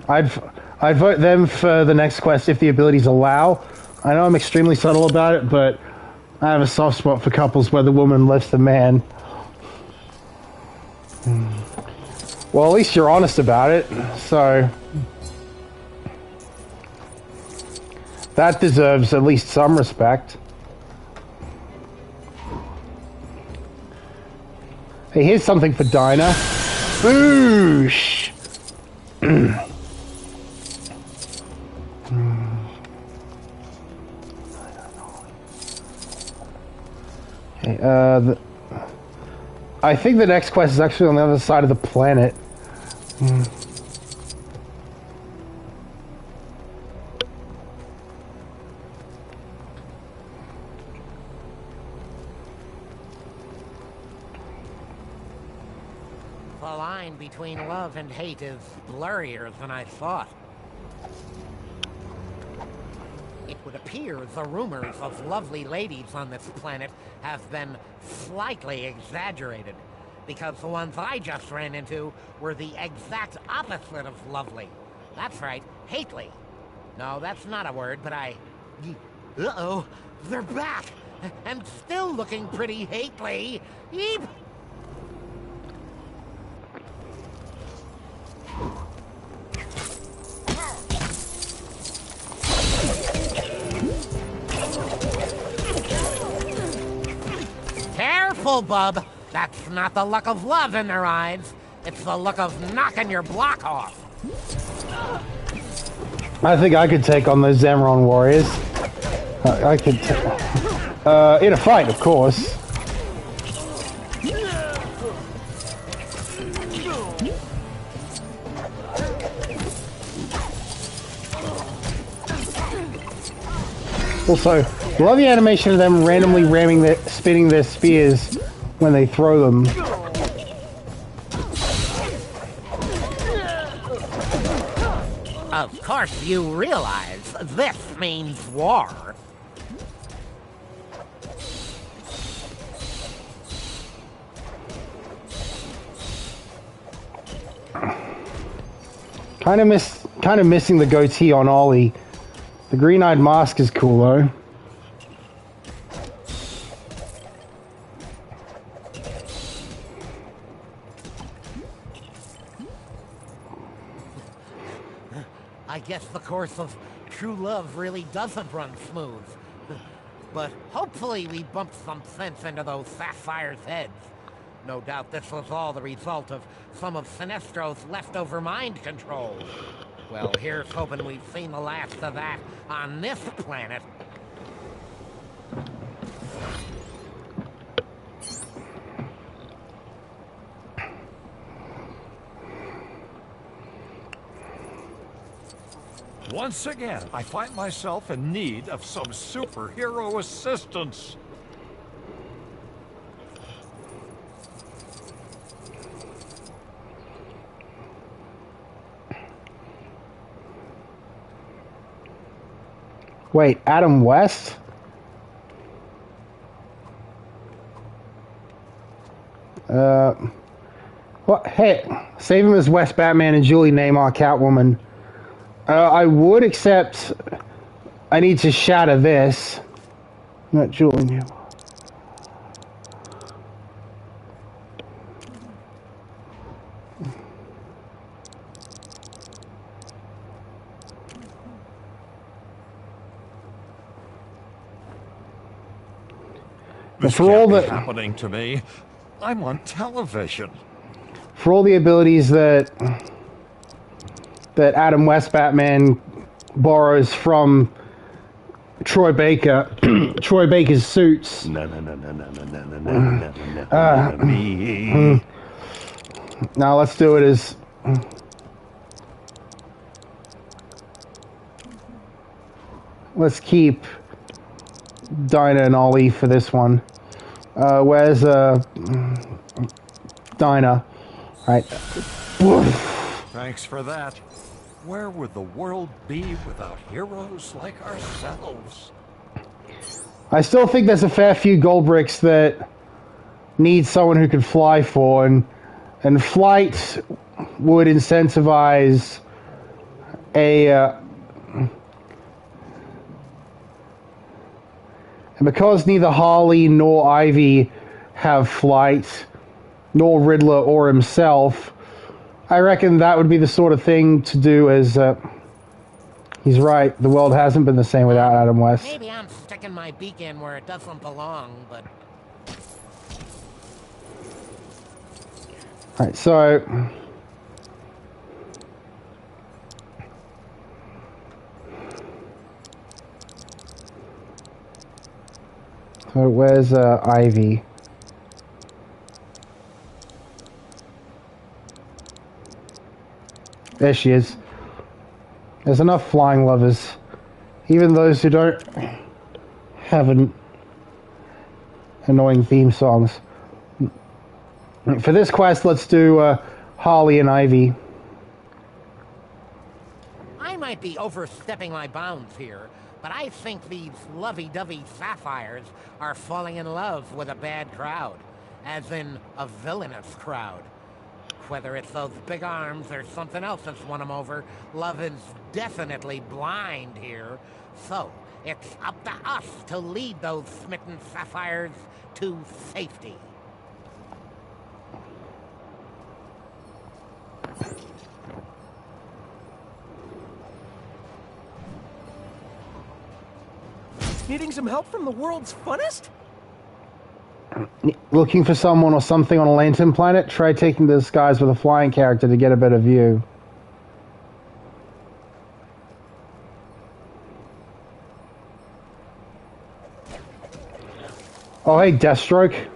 I'd vote them for the next quest if the abilities allow. I know I'm extremely subtle about it, but I have a soft spot for couples where the woman lifts the man. Well, at least you're honest about it, so that deserves at least some respect. Hey, here's something for Dinah. Boosh! Okay, I think the next quest is actually on the other side of the planet. The line between love and hate is blurrier than I thought. It would appear the rumors of lovely ladies on this planet have been slightly exaggerated, because the ones I just ran into were the exact opposite of lovely. That's right, hately. No, that's not a word, but uh-oh, they're back! And still looking pretty hately. Yeep! Careful, bub. That's not the look of love in their eyes. It's the look of knocking your block off. I think I could take on those Zamron warriors. I could... in a fight, of course. Also, love the animation of them randomly spinning their spears when they throw them. Of course you realize this means war. Kind of missing the goatee on Ollie. The green-eyed mask is cool though. I guess the course of true love really doesn't run smooth. But hopefully we bumped some sense into those Sapphire's heads. No doubt this was all the result of some of Sinestro's leftover mind control. Well, here's hoping we've seen the last of that on this planet. Once again, I find myself in need of some superhero assistance. Wait, Adam West? What? Hey, save him as West Batman and Julie Neymar Catwoman. I would, accept I need to shatter this. Not Julie Neymar. This For all can't be the happening to me. I'm on television. For all the abilities that Adam West Batman borrows from Troy Baker, Troy Baker's suits. No, me. Now let's do it as. Let's keep Dinah and Ollie for this one. Where's Dinah? Right. Thanks for that. Where would the world be without heroes like ourselves? I still think there's a fair few gold bricks that need someone who can fly for, and flight would incentivize a and because neither Harley nor Ivy have flight, nor Riddler or himself, I reckon that would be the sort of thing to do as, he's right, the world hasn't been the same without Adam West. Maybe I'm sticking my beak in where it doesn't belong, but... Alright, so... So where's Ivy? There she is. There's enough flying lovers. Even those who don't have annoying theme songs. For this quest, let's do Harley and Ivy. I might be overstepping my bounds here, but I think these lovey-dovey sapphires are falling in love with a bad crowd. As in, a villainous crowd. Whether it's those big arms or something else that's won them over, love is definitely blind here. So, it's up to us to lead those smitten sapphires to safety. Needing some help from the world's funnest? Looking for someone or something on a lantern planet? Try taking the skies with a flying character to get a better view. Oh, hey, Deathstroke.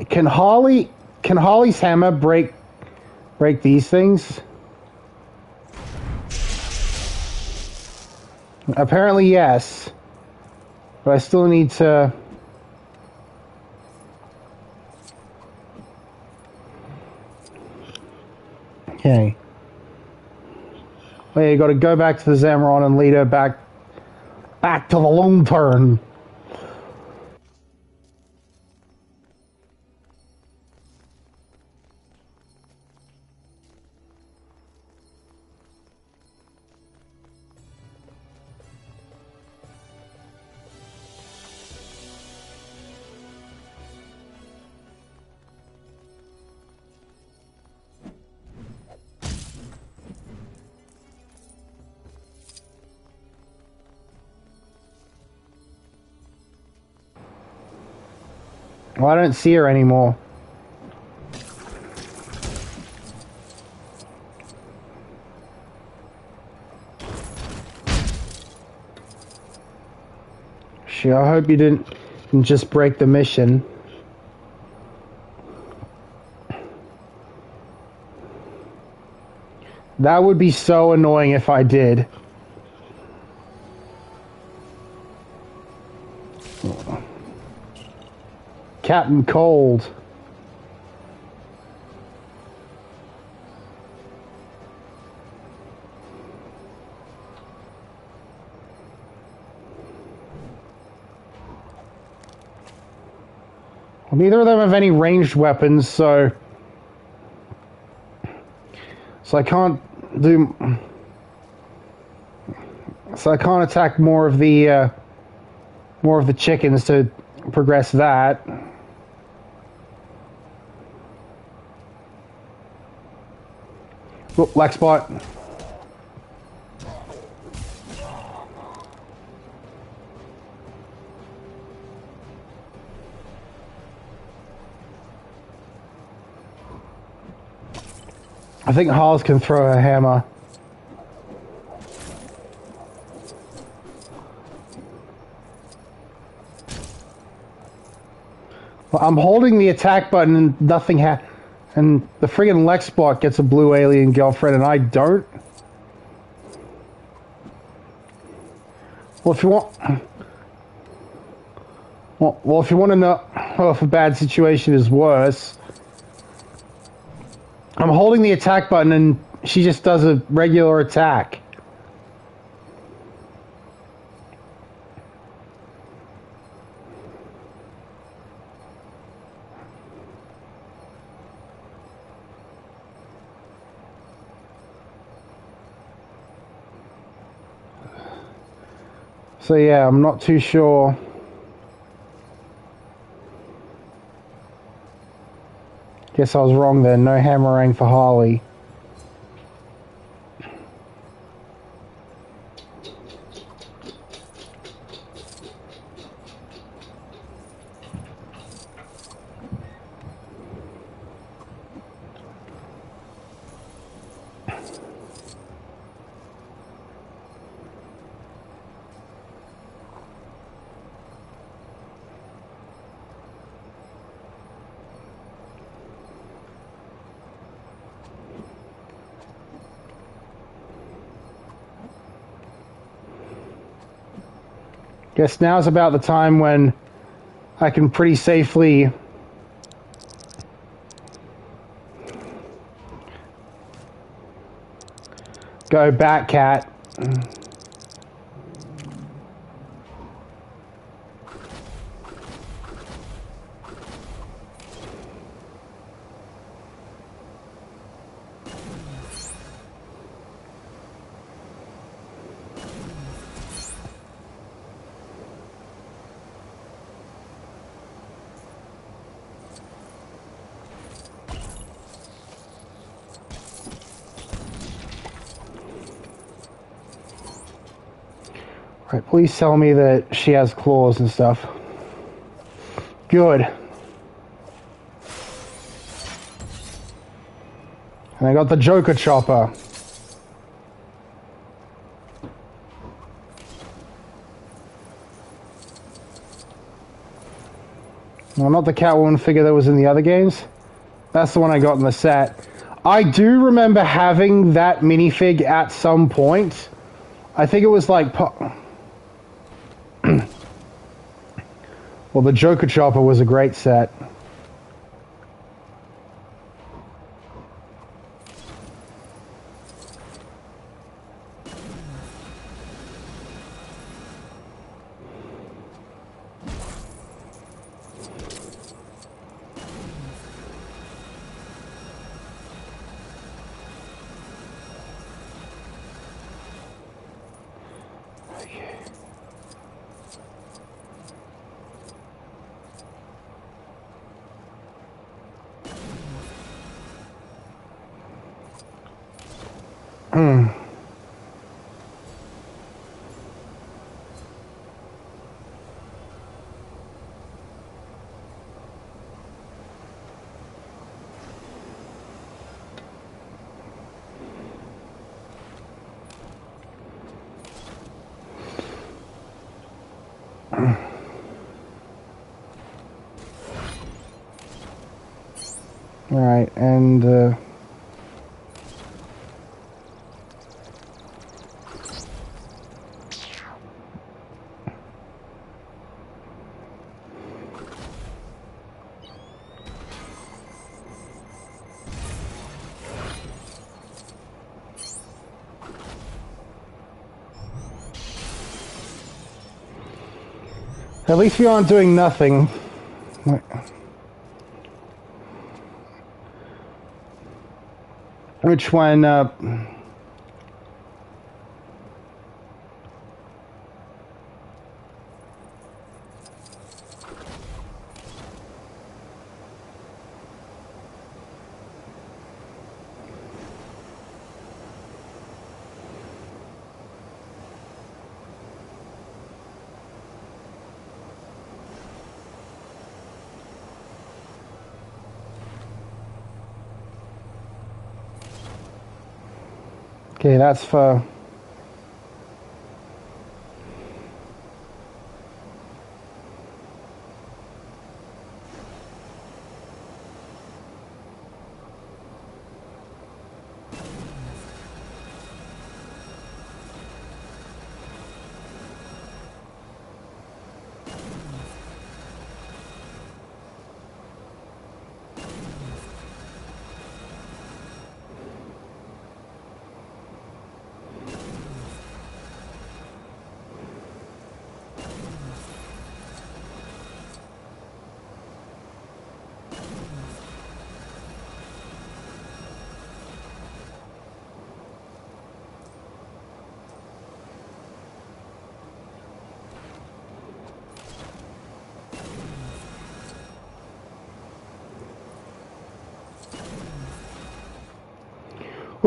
Can Harley's hammer break these things? Apparently yes. But I still need to... Okay. Well, you gotta go back to the Zamron and lead her back to the long turn. Well, I don't see her anymore. Shit, I hope you didn't just break the mission. That would be so annoying if I did. Captain Cold. Well, neither of them have any ranged weapons, so I can't do. So I can't attack more of the chickens to progress that. Oh, black spot. I think Hawes can throw a hammer. Well, I'm holding the attack button and nothing and the friggin' Lexbot gets a blue alien girlfriend and I don't. Well, if you want... Well, if you want to know if a bad situation is worse... I'm holding the attack button and she just does a regular attack. So yeah, I'm not too sure. Guess I was wrong then. No hammering for Harley. Guess now's about the time when I can pretty safely go back, cat. Right, please tell me that she has claws and stuff. Good. And I got the Joker chopper. Well, not the Catwoman figure that was in the other games. That's the one I got in the set. I do remember having that minifig at some point. I think it was like... Well, the Joker chopper was a great set. Alright, and At least we aren't doing nothing. Which one, okay, that's for...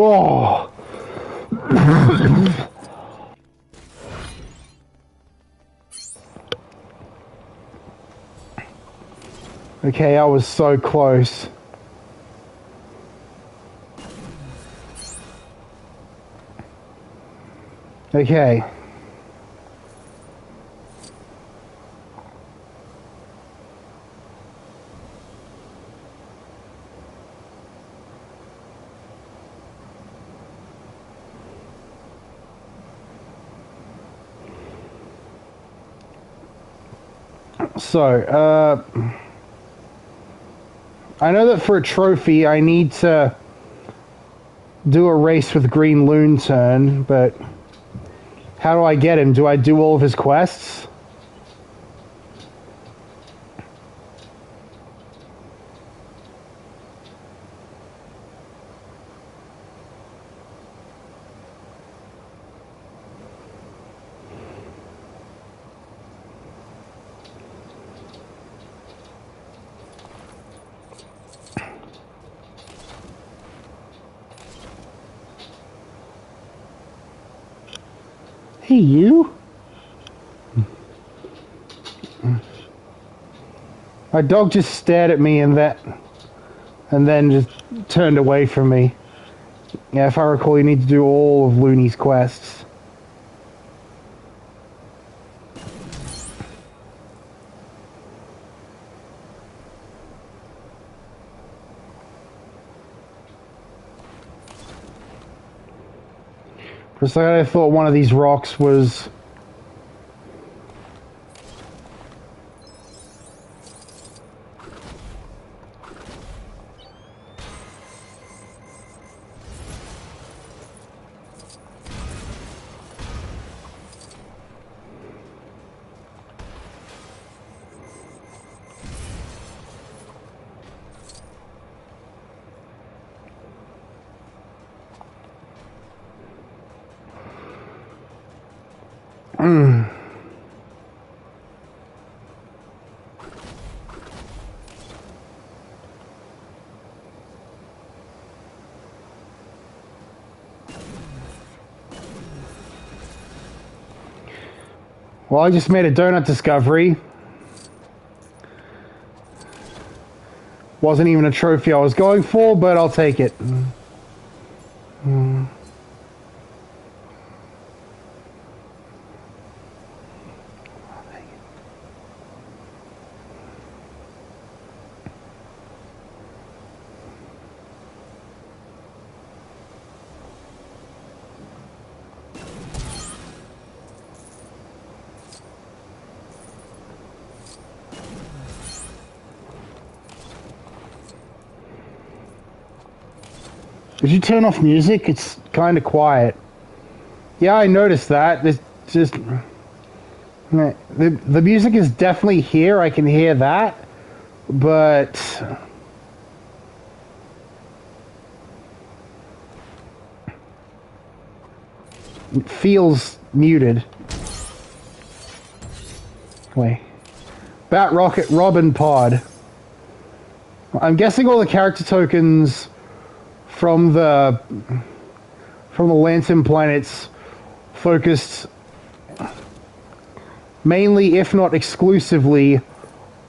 Oh! Okay, I was so close. Okay. So, I know that for a trophy I need to do a race with Green Loonturn, but how do I get him? Do I do all of his quests? Hey, you? My dog just stared at me and then just turned away from me. Yeah, if I recall, you need to do all of Looney's quests. For a second, I thought one of these rocks was... Well, I just made a donut discovery. Wasn't even a trophy I was going for, but I'll take it. Did you turn off music? It's kind of quiet. Yeah, I noticed that. It's just... The music is definitely here. I can hear that, but it feels muted. Wait. Bat Rocket Robin Pod. I'm guessing all the character tokens from the Lantern planets focused mainly, if not exclusively,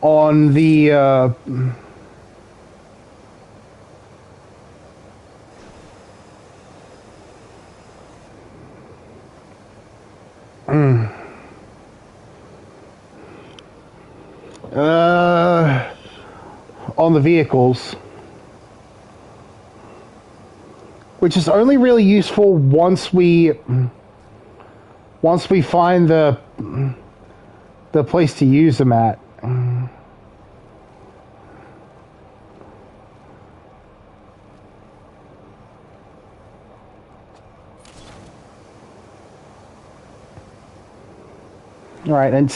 on the on the vehicles, which is only really useful once we find the place to use them at. All right, and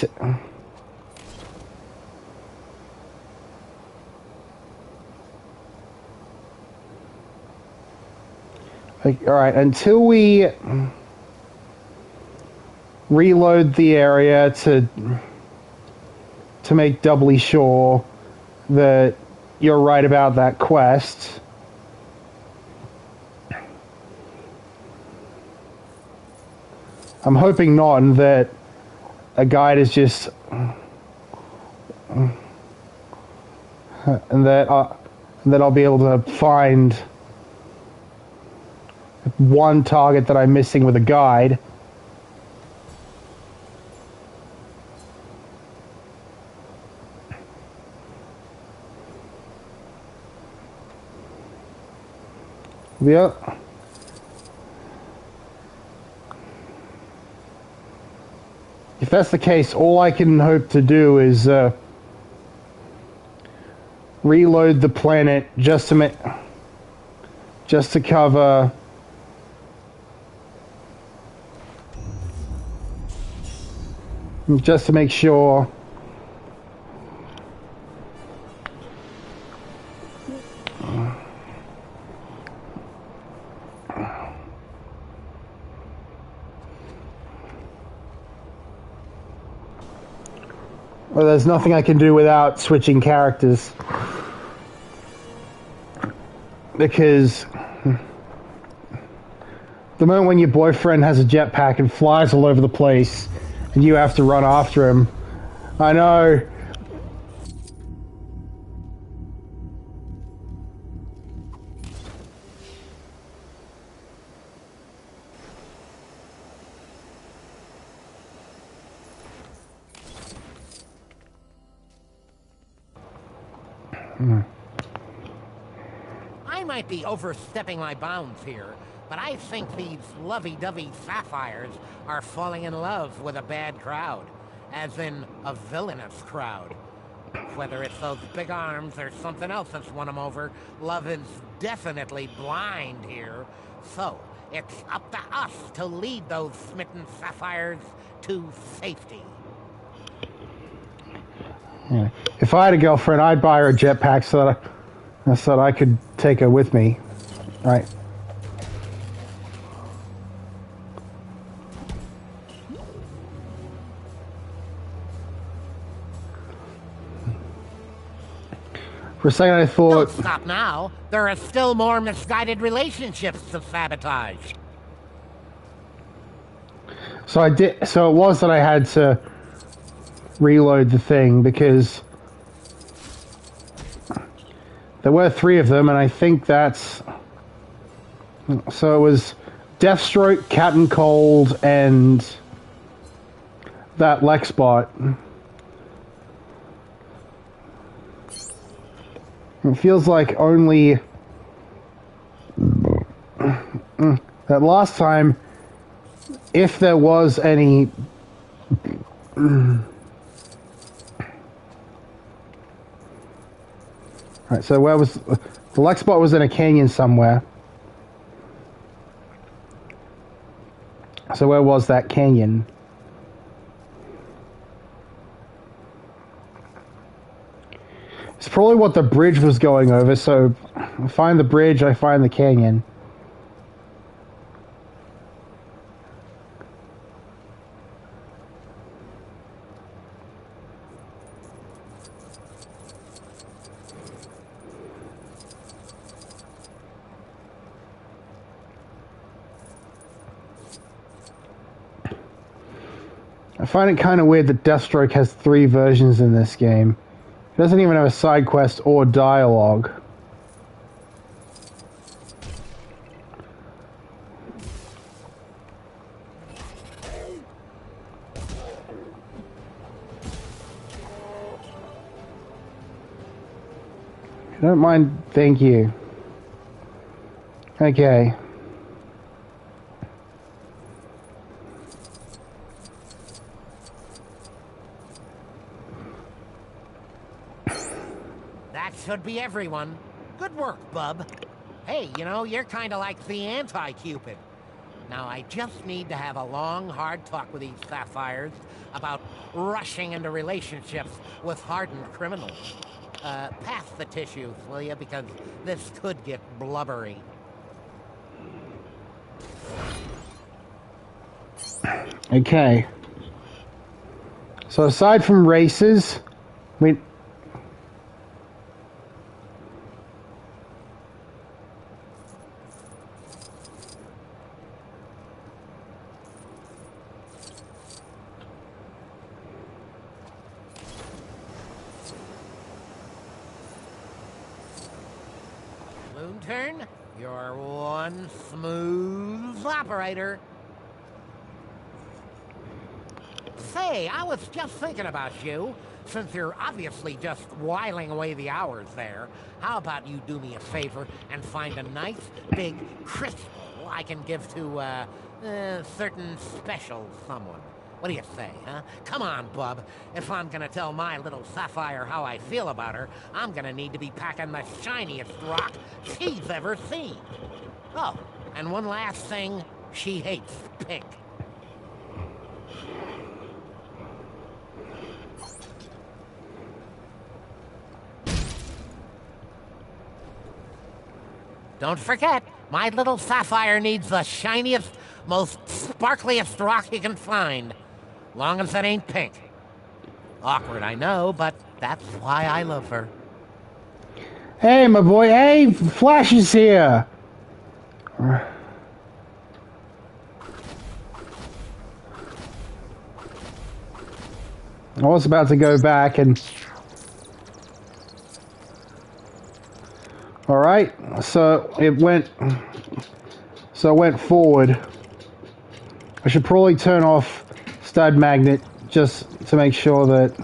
all right, until we reload the area to make doubly sure that you're right about that quest. I'm hoping not, and that a guide is just and that I'll be able to find one target that I'm missing with a guide. Yep. If that's the case, all I can hope to do is reload the planet just to cover just to make sure well, there's nothing I can do without switching characters, because the moment when your boyfriend has a jetpack and flies all over the place and you have to run after him, I know. I might be overstepping my bounds here, but I think these lovey-dovey sapphires are falling in love with a bad crowd. As in, a villainous crowd. Whether it's those big arms or something else that's won them over, love is definitely blind here. So, it's up to us to lead those smitten sapphires to safety. Yeah. If I had a girlfriend, I'd buy her a jetpack so that I could take her with me. Right. For a second I thought... Don't stop now. There are still more misguided relationships to sabotage. So it was that I had to reload the thing, because there were 3 of them, and I think that's... So it was Deathstroke, Captain Cold, and that Lexbot. It feels like only that last time, if there was any right, so where was the Lexbot? Was in a canyon somewhere. So where was that canyon? probably what the bridge was going over, so I find the bridge, I find the canyon. I find it kind of weird that Deathstroke has 3 versions in this game. He doesn't even have a side quest or dialogue. I don't mind, thank you. Okay. Should be everyone. Good work, bub. Hey, you know, you're kind of like the anti-Cupid. Now, I just need to have a long, hard talk with these sapphires about rushing into relationships with hardened criminals. Pass the tissues, will you? Because this could get blubbery. Okay. So aside from races, we... Turn, you're one smooth operator. Say, I was just thinking about you. Since you're obviously just whiling away the hours there, how about you do me a favor and find a nice, big crystal I can give to, certain special someone? What do you say, huh? Come on, bub. If I'm gonna tell my little Sapphire how I feel about her, I'm gonna need to be packing the shiniest rock she's ever seen. Oh, and one last thing, she hates pink. Don't forget, my little Sapphire needs the shiniest, most sparkliest rock you can find. Long as it ain't pink. Awkward, I know, but that's why I love her. Hey, my boy. Hey, Flash is here. I was about to go back and... Alright, so it went forward. I should probably turn off stud magnet just to make sure that...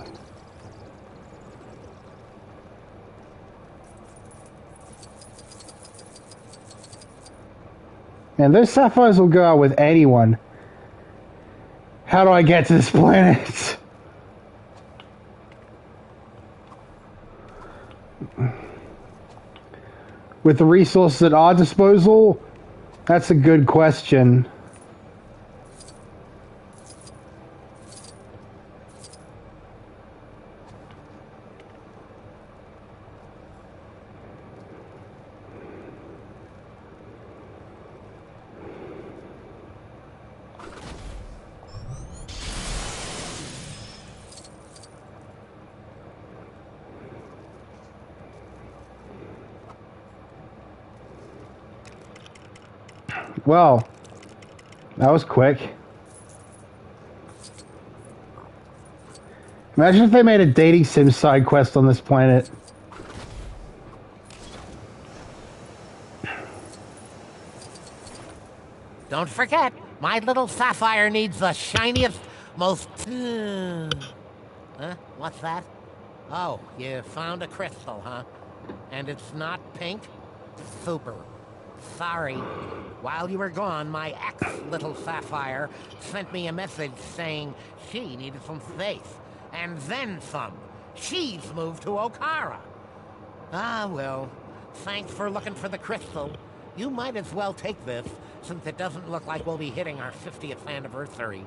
And those sapphires will go out with anyone. How do I get to this planet? With the resources at our disposal? That's a good question. Well, that was quick. Imagine if they made a dating sim side quest on this planet. Don't forget, my little Sapphire needs the shiniest, most... Huh? What's that? Oh, you found a crystal, huh? And it's not pink? Super. Sorry. While you were gone, my ex-little Sapphire sent me a message saying she needed some space. And then some. She's moved to Okara. Ah, well. Thanks for looking for the crystal. You might as well take this, since it doesn't look like we'll be hitting our 50th anniversary.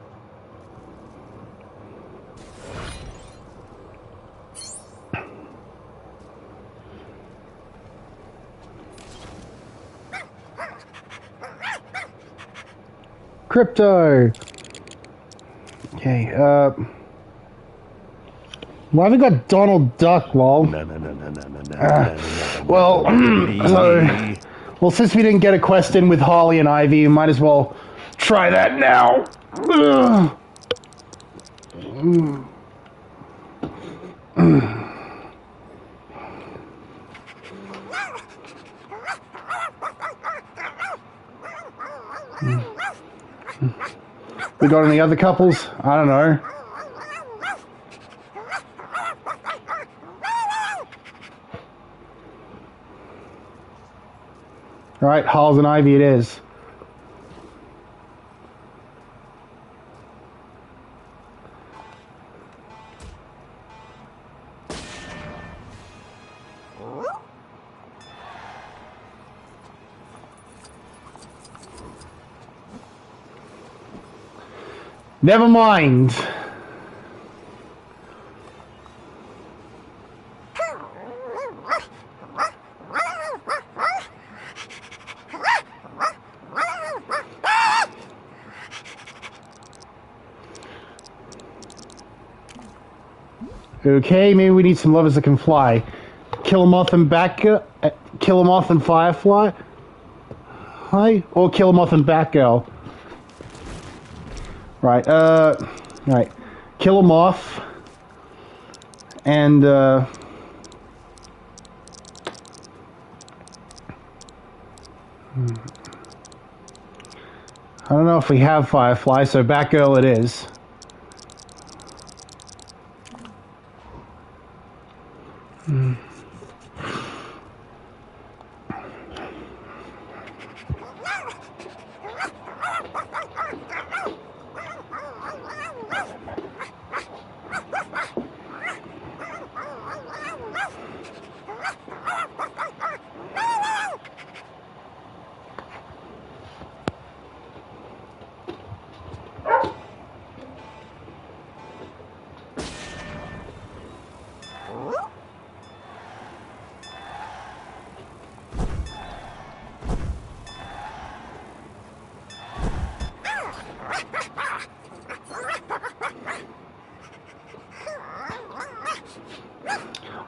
Crypto. Okay, well, I haven't got Donald Duck, lol. Well, well, since we didn't get a quest in with Harley and Ivy, we might as well try that now. We got any other couples? I don't know. Right, Halls and Ivy it is. Never mind. Okay, maybe we need some lovers that can fly. Killamoth and Killamoth and Firefly? Hi? Or Killamoth and Batgirl? Right, right. Killamoth and, I don't know if we have Firefly, so Batgirl it is.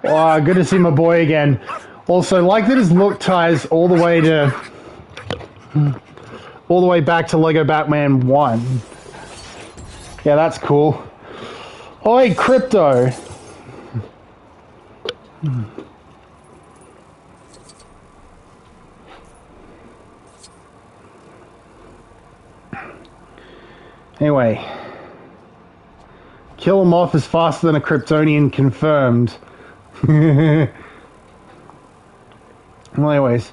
Oh, good to see my boy again. Also, like that his look ties all the way back to Lego Batman 1. Yeah, that's cool. Oi, Crypto. Anyway. Killamoth is faster than a Kryptonian, confirmed. Well, anyways.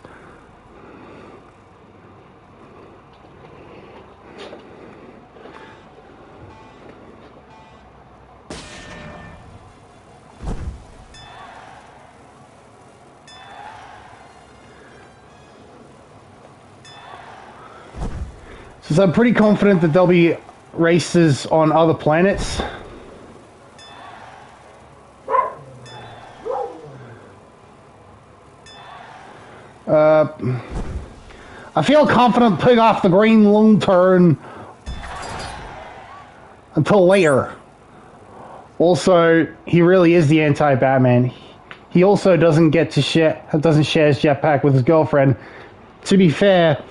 So I'm pretty confident that there'll be races on other planets. I feel confident putting off the Green Lantern until later. Also, he really is the anti-Batman. He also doesn't share his jetpack with his girlfriend. To be fair,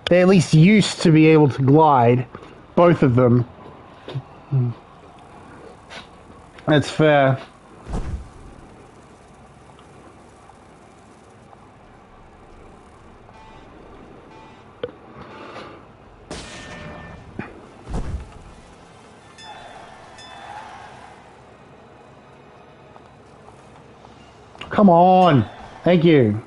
they at least used to be able to glide, both of them. That's fair. Come on. Thank you.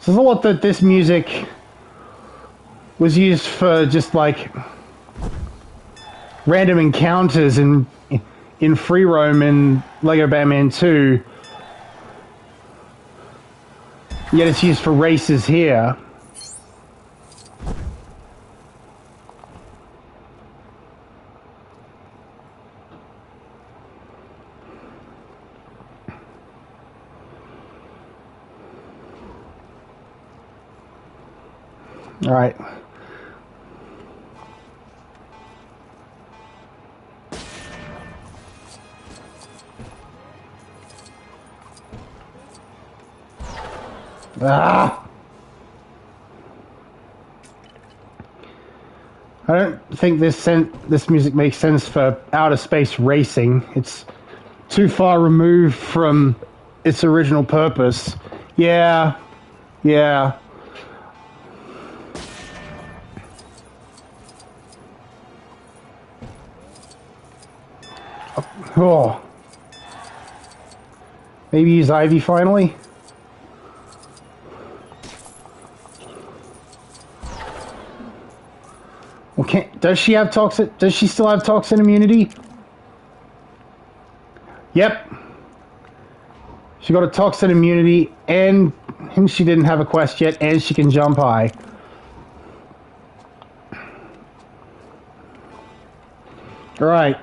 So I thought that this music was used for just like random encounters in Freeroam and Lego Batman 2. Yet it's used for races here. All right. Ah! I don't think this music makes sense for outer space racing. It's too far removed from its original purpose. Yeah. Oh. Maybe use Ivy finally? Okay, does she still have toxin immunity? Yep. She got a toxin immunity, and she didn't have a quest yet, and she can jump high. Alright.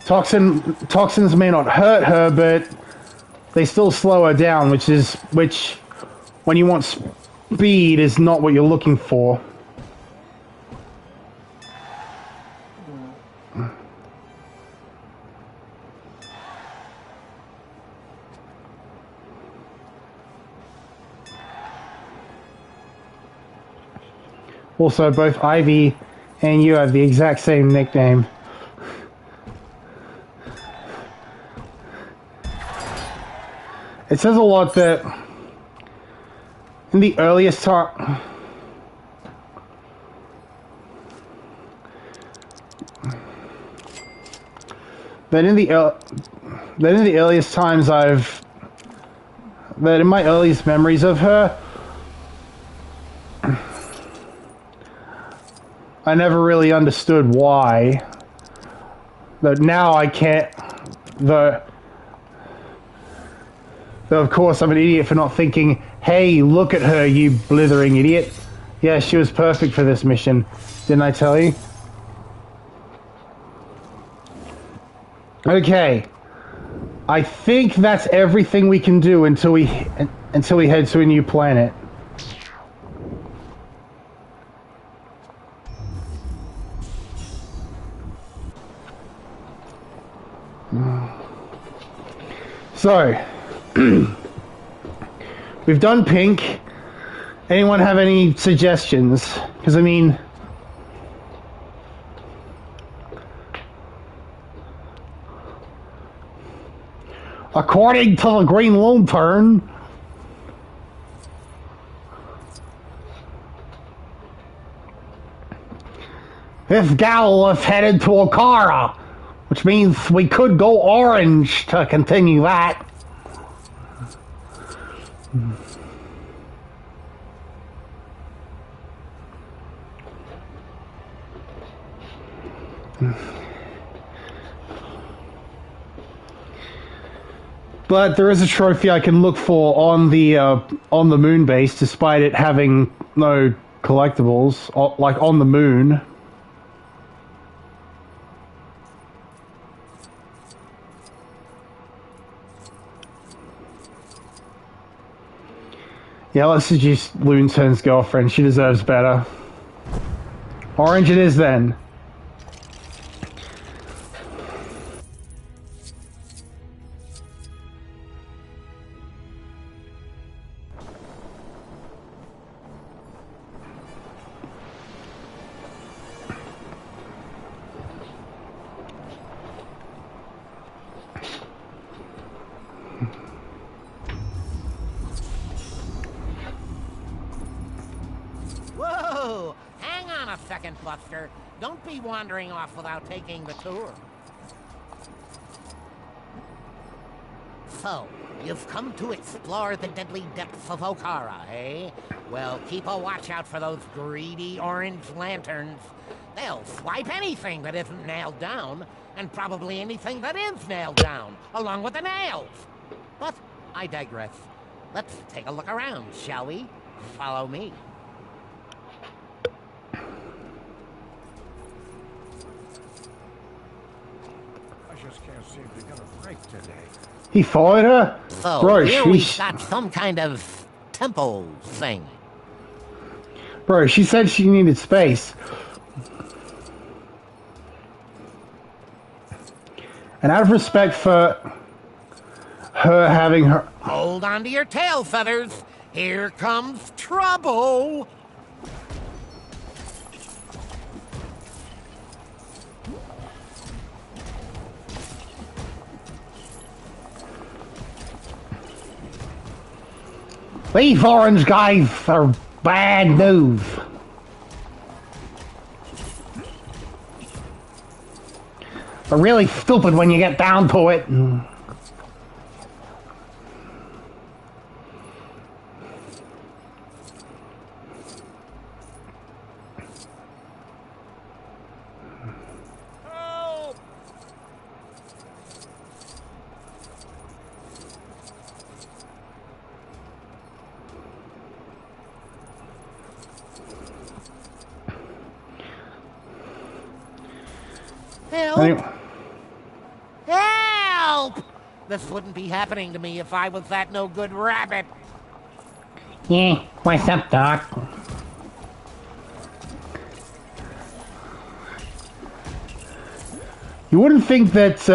Toxins may not hurt her, but they still slow her down, which when you want speed is not what you're looking for. Also, both Ivy and you have the exact same nickname. It says a lot that in the earliest time, that in the earliest times that in my earliest memories of her, I never really understood why. But now I can't. Though of course I'm an idiot for not thinking, hey, look at her, you blithering idiot. Yeah, she was perfect for this mission. Didn't I tell you? Okay. I think that's everything we can do until we head to a new planet. So, we've done pink. Anyone have any suggestions? Because, I mean, according to the Green Lantern, this gal is headed to Okara, which means we could go orange to continue that. But there is a trophy I can look for on the moon base, despite it having no collectibles, like on the moon. Yeah, let's seduce Loonton's girlfriend. She deserves better. Orange it is then. Whoa! Hang on a second, Buster. Don't be wandering off without taking the tour. So, you've come to explore the deadly depths of Okara, eh? Well, keep a watch out for those greedy orange lanterns. They'll swipe anything that isn't nailed down, and probably anything that is nailed down, along with the nails. But I digress. Let's take a look around, shall we? Follow me. just can't seem to get a break today. He followed her? So Bro, here we've she's... got some kind of temple thing. Bro, she said she needed space. And out of respect for her having her... Hold on to your tail feathers. Here comes trouble. Leave orange guy for bad news. But really stupid when you get down to it. Help! Help! This wouldn't be happening to me if I was that no good rabbit. Yeah, what's up, Doc? You wouldn't think that,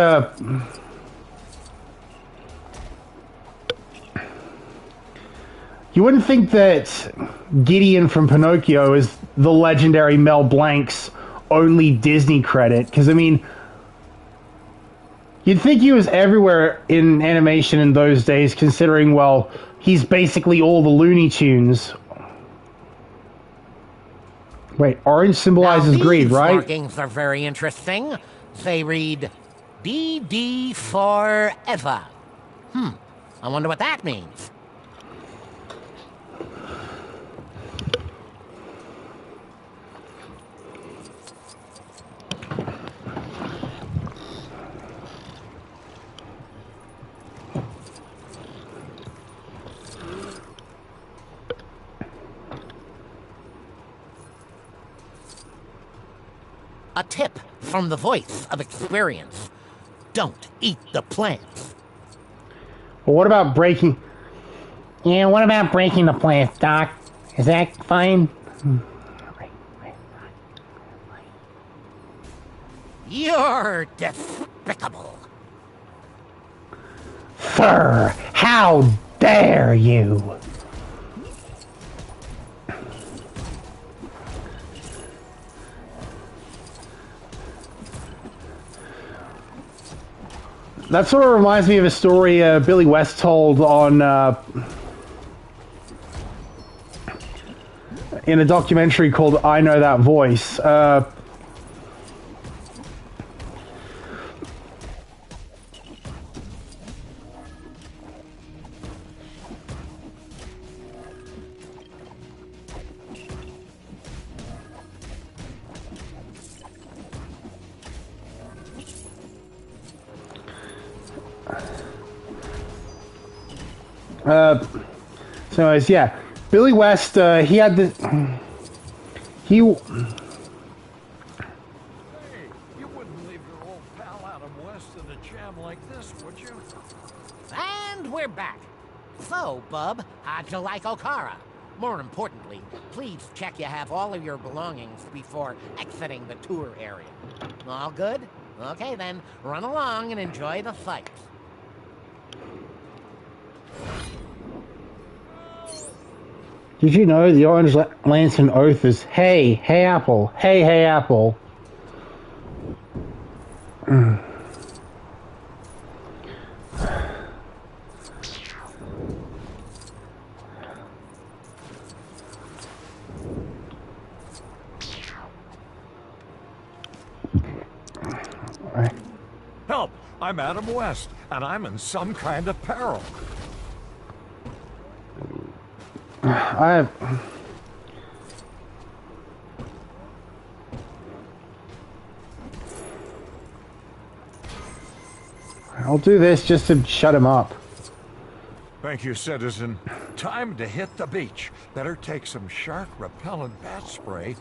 you wouldn't think that Gideon from Pinocchio is the legendary Mel Blanc's only Disney credit, because, I mean, you'd think he was everywhere in animation in those days, considering, well, he's basically all the Looney Tunes. Wait, orange symbolizes greed, right? These markings are very interesting. They read, DD forever. I wonder what that means. A tip from the voice of experience. Don't eat the plants. Well, what about breaking... Yeah, what about breaking the plants, Doc? Is that fine? You're despicable. Sir, how dare you? That sort of reminds me of a story Billy West told on in a documentary called I Know That Voice. So anyways, yeah, Billy West, he had the, Hey, you wouldn't leave your old pal Adam West in a jam like this, would you? And we're back. So, bub, how'd you like Okara? More importantly, please check you have all of your belongings before exiting the tour area. All good? Okay then, run along and enjoy the fight. did you know the Orange Lantern oath is, hey, hey apple, hey apple. Help! I'm Adam West, and I'm in some kind of peril. I'll do this just to shut him up. Thank you, citizen. Time to hit the beach. Better take some shark repellent bat spray,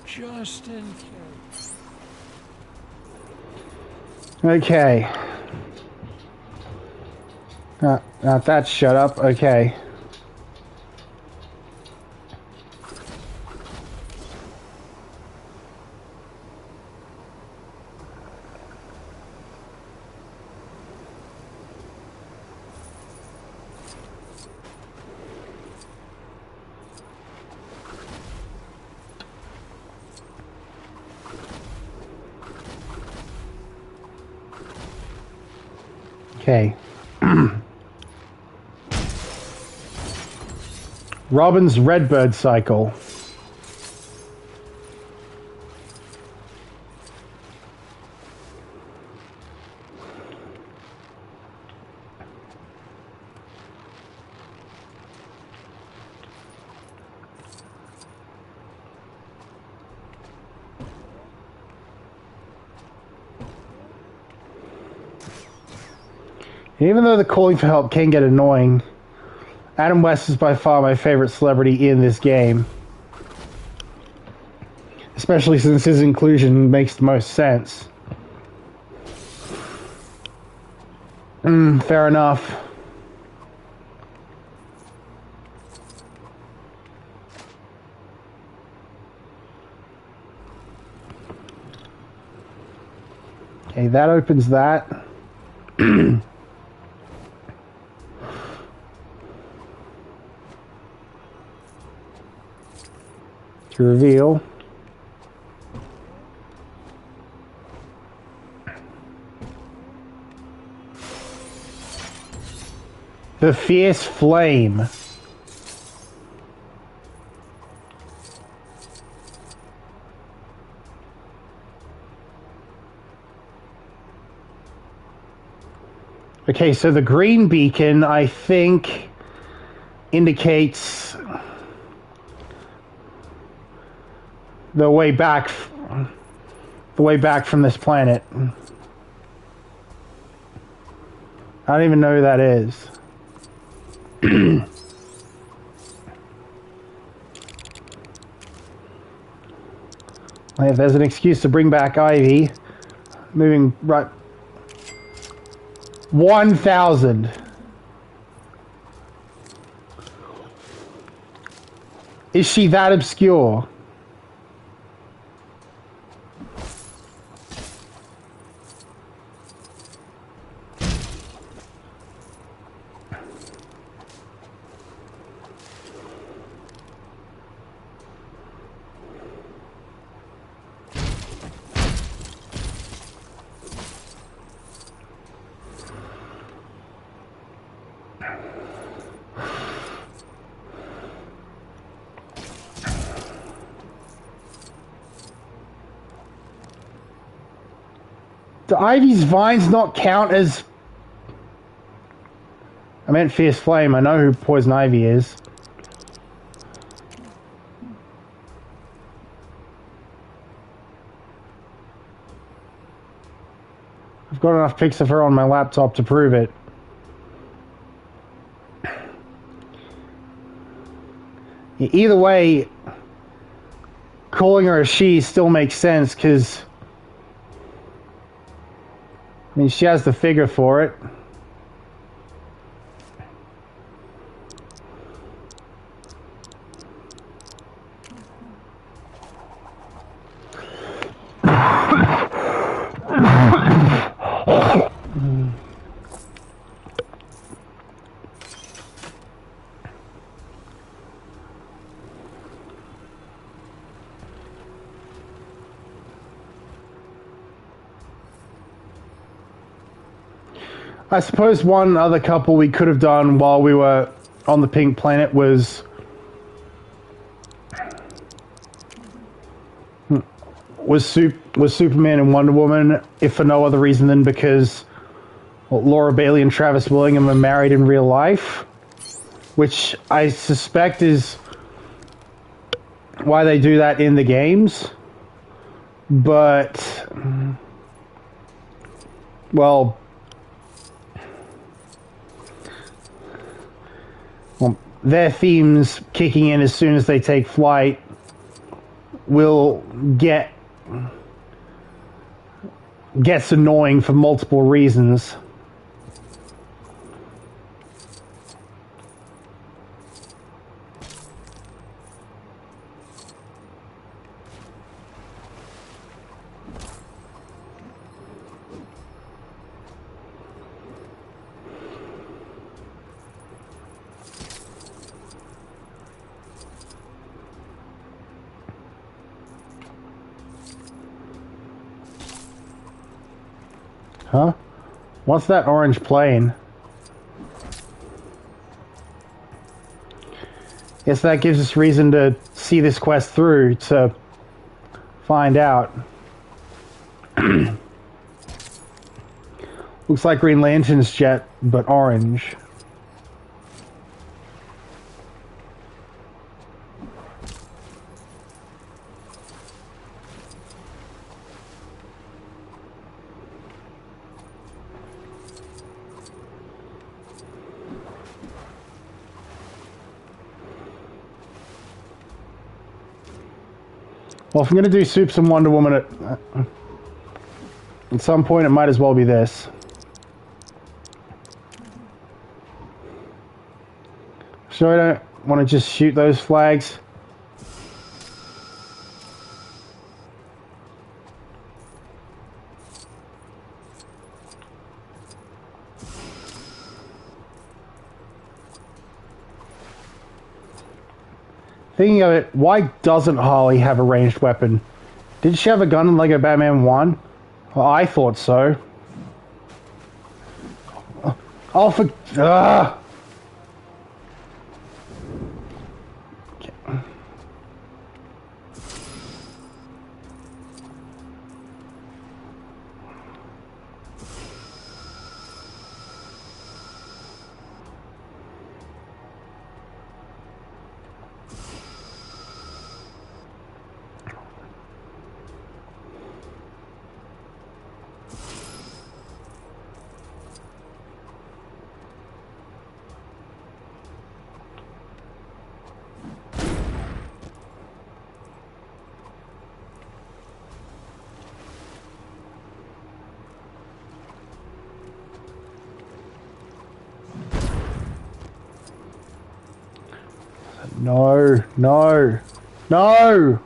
just in case. Okay. Not that shut up. Okay. Okay. Robin's Redbird cycle. Even though the calling for help can get annoying, Adam West is by far my favorite celebrity in this game. Especially since his inclusion makes the most sense. Fair enough. Okay, that opens that. To reveal. The Fierce Flame. Okay, so the green beacon, I think, indicates the way back from this planet. I don't even know who that is. If there's an excuse to bring back Ivy, moving right 1,000. Is she that obscure? Do Ivy's vines not count as... I meant Fierce Flame. I know who Poison Ivy is. I've got enough pics of her on my laptop to prove it. Either way, calling her a she still makes sense, because I mean, she has the figure for it. I suppose one other couple we could have done while we were on the pink planet was Superman and Wonder Woman, if for no other reason than because Laura Bailey and Travis Willingham are married in real life, which I suspect is why they do that in the games. But, well, their themes kicking in as soon as they take flight will get gets annoying for multiple reasons. Huh? What's that orange plane? Guess that gives us reason to see this quest through to find out. Looks like Green Lantern's jet, but orange. Well, if I'm going to do Supes and Wonder Woman at some point, it might as well be this. So I don't want to just shoot those flags. Thinking of it, why doesn't Harley have a ranged weapon? Did she have a gun in Lego Batman 1? Well, I thought so. Oh, for... No, no, no!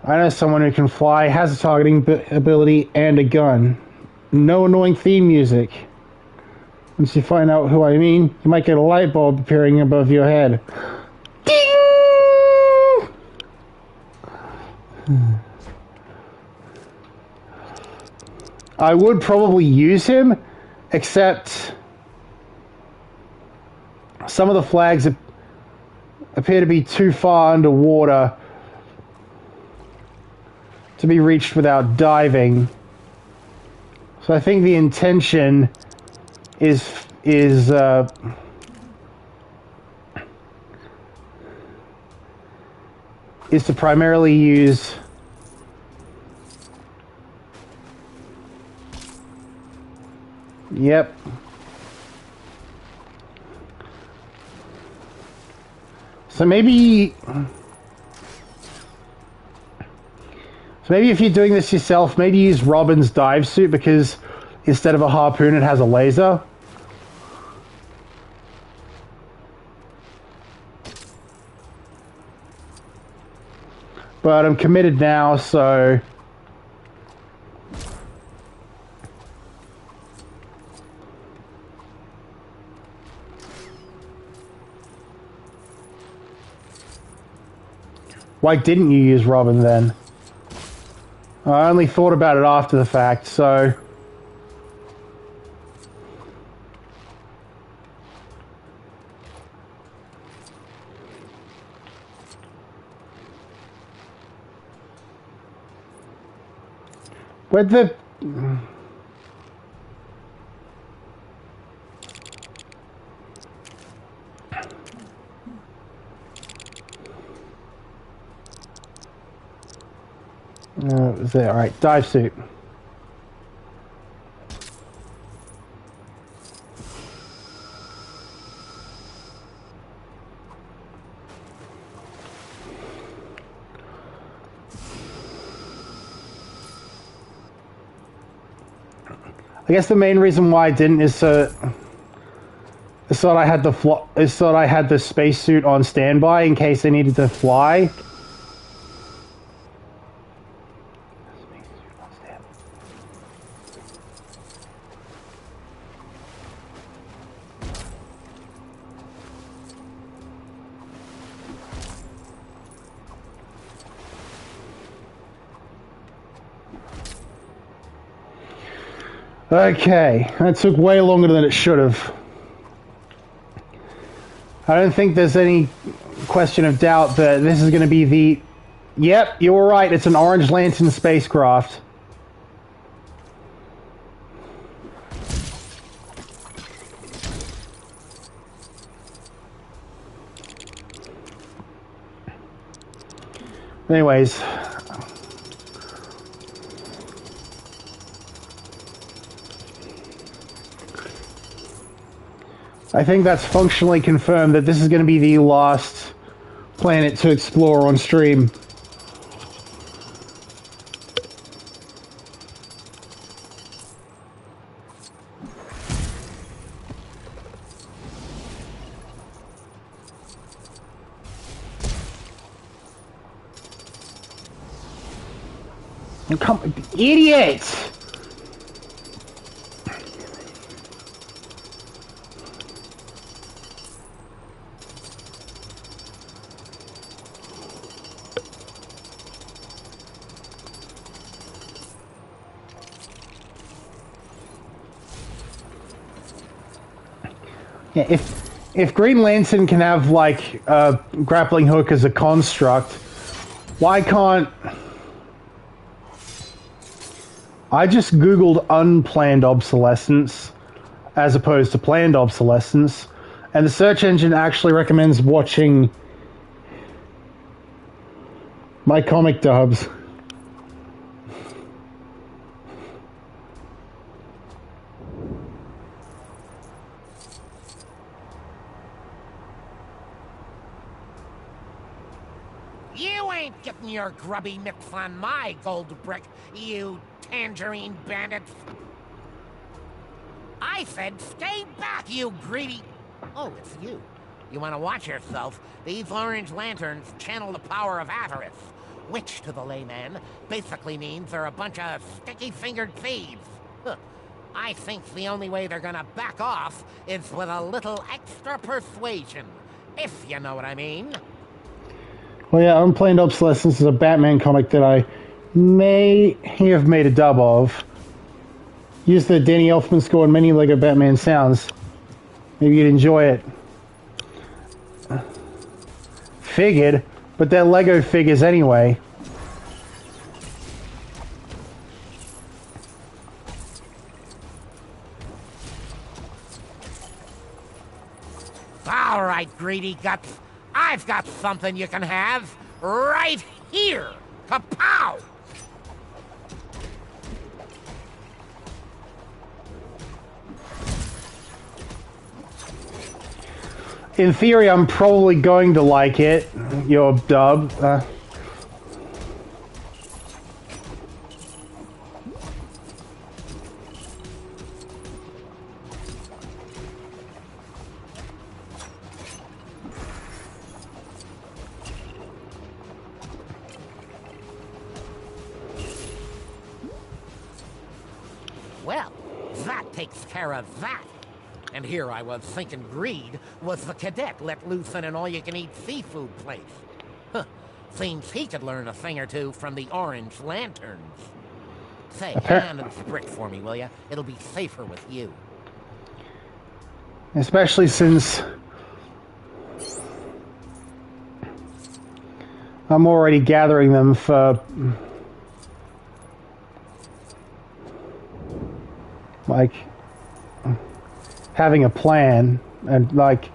I know someone who can fly, has a targeting ability, and a gun. No annoying theme music. Once you find out who I mean, you might get a light bulb appearing above your head. Ding! I would probably use him, except some of the flags appear to be too far underwater to be reached without diving. So I think the intention is to primarily use yep. So maybe if you're doing this yourself, maybe use Robin's dive suit, because instead of a harpoon it has a laser. But I'm committed now, so... Why didn't you use Robin then? I only thought about it after the fact, so... Where'd the... Is there? All right, dive suit. I guess the main reason why I didn't is so that I had the spacesuit on standby in case I needed to fly. Okay, that took way longer than it should have. I don't think there's any question of doubt that this is going to be the... Yep, you were right, it's an Orange Lantern spacecraft. Anyways... I think that's functionally confirmed that this is going to be the last planet to explore on stream. Come, idiots! Yeah, if Green Lantern can have like a grappling hook as a construct, why can't... I just googled unplanned obsolescence as opposed to planned obsolescence, and the search engine actually recommends watching my comic dubs. You ain't getting your grubby mitts on my gold brick, you tangerine bandits. I said stay back, you greedy... Oh, it's you. You want to watch yourself. These orange lanterns channel the power of avarice, which, to the layman, basically means they're a bunch of sticky-fingered thieves. Huh. I think the only way they're gonna back off is with a little extra persuasion, if you know what I mean. Well, yeah, Unplanned Obsolescence is a Batman comic that I may have made a dub of. Use the Danny Elfman score in many Lego Batman sounds. Maybe you'd enjoy it. Figured, but they're Lego figures anyway. All right, greedy guts. I've got something you can have right here. Kapow! In theory, I'm probably going to like it, your dub. Well, that takes care of that. And here I was thinking greed was the cadet let loose in an all-you-can-eat seafood place. Huh. Seems he could learn a thing or two from the Orange Lanterns. Say, hand this brick for me, will ya? It'll be safer with you. Especially since I'm already gathering them for... like... having a plan and like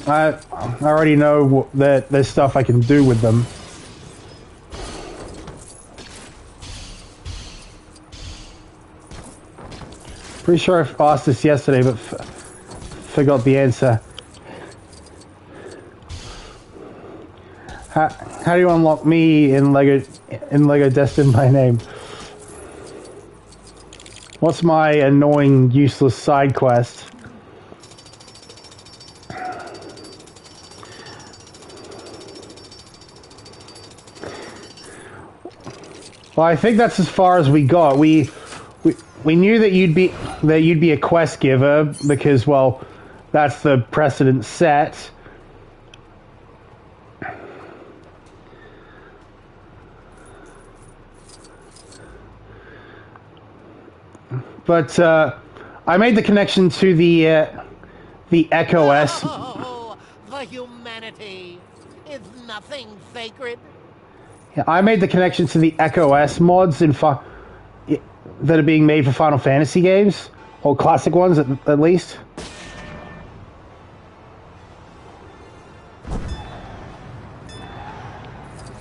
I already know that there's stuff I can do with them. Pretty sure I asked this yesterday, but forgot the answer. How do you unlock me in Lego Destined by Name? What's my annoying, useless side quest? Well, I think that's as far as we got. We knew that you'd be a quest giver because, well, that's the precedent set. But I made the connection to the Echo S. Oh, the humanity is nothing sacred. Yeah, I made the connection to the Echo S mods that are being made for Final Fantasy games, or classic ones at least.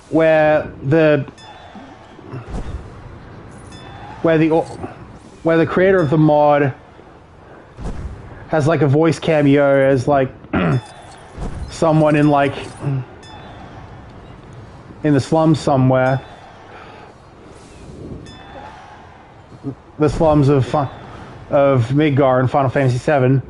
Where the creator of the mod has like a voice cameo as like someone in the slums somewhere. The slums of Midgar in Final Fantasy VII.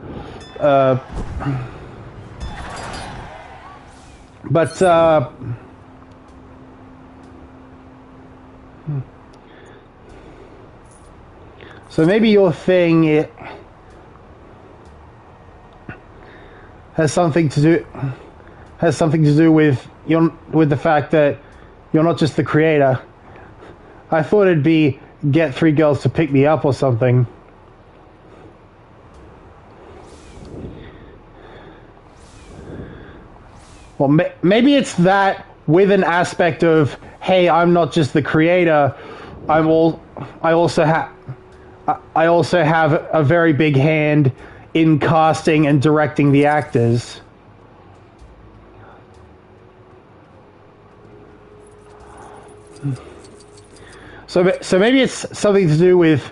So maybe your thing has something to do with the fact that you're not just the creator. I thought it'd be get 3 girls to pick me up or something. Well, maybe it's that with an aspect of, hey, I'm not just the creator. I also have a very big hand in casting and directing the actors. So maybe it's something to do with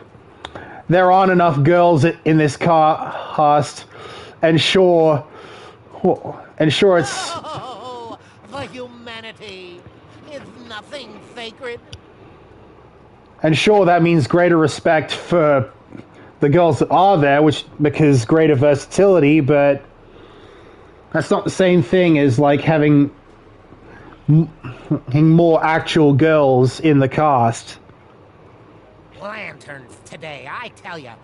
there aren't enough girls in this cast, and sure it's. Oh, the humanity is nothing sacred. And sure, that means greater respect for the girls that are there, because greater versatility, but that's not the same thing as like having more actual girls in the cast. Lanterns today, I tell ya.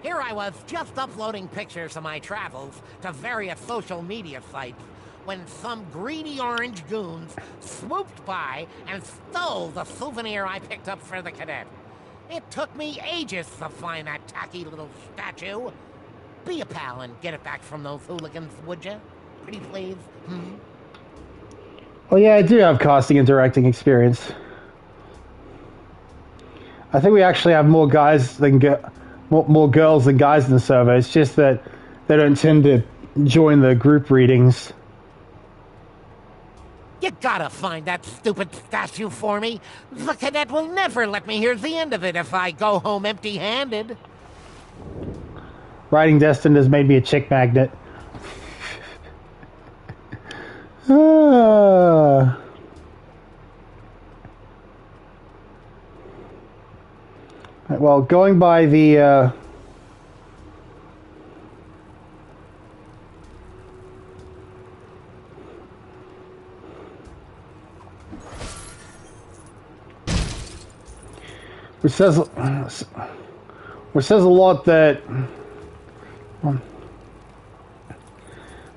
Here I was just uploading pictures of my travels to various social media sites when some greedy orange goons swooped by and stole the souvenir I picked up for the cadet. It took me ages to find that tacky little statue. Be a pal and get it back from those hooligans, would ya? Pretty please? Well, yeah, I do have casting and directing experience. I think we actually have more girls than guys in the server. It's just that they don't tend to join the group readings. You gotta find that stupid statue for me. The cadet will never let me hear the end of it if I go home empty-handed. Writing Destined has made me a chick magnet. Well, going by the which says a lot that I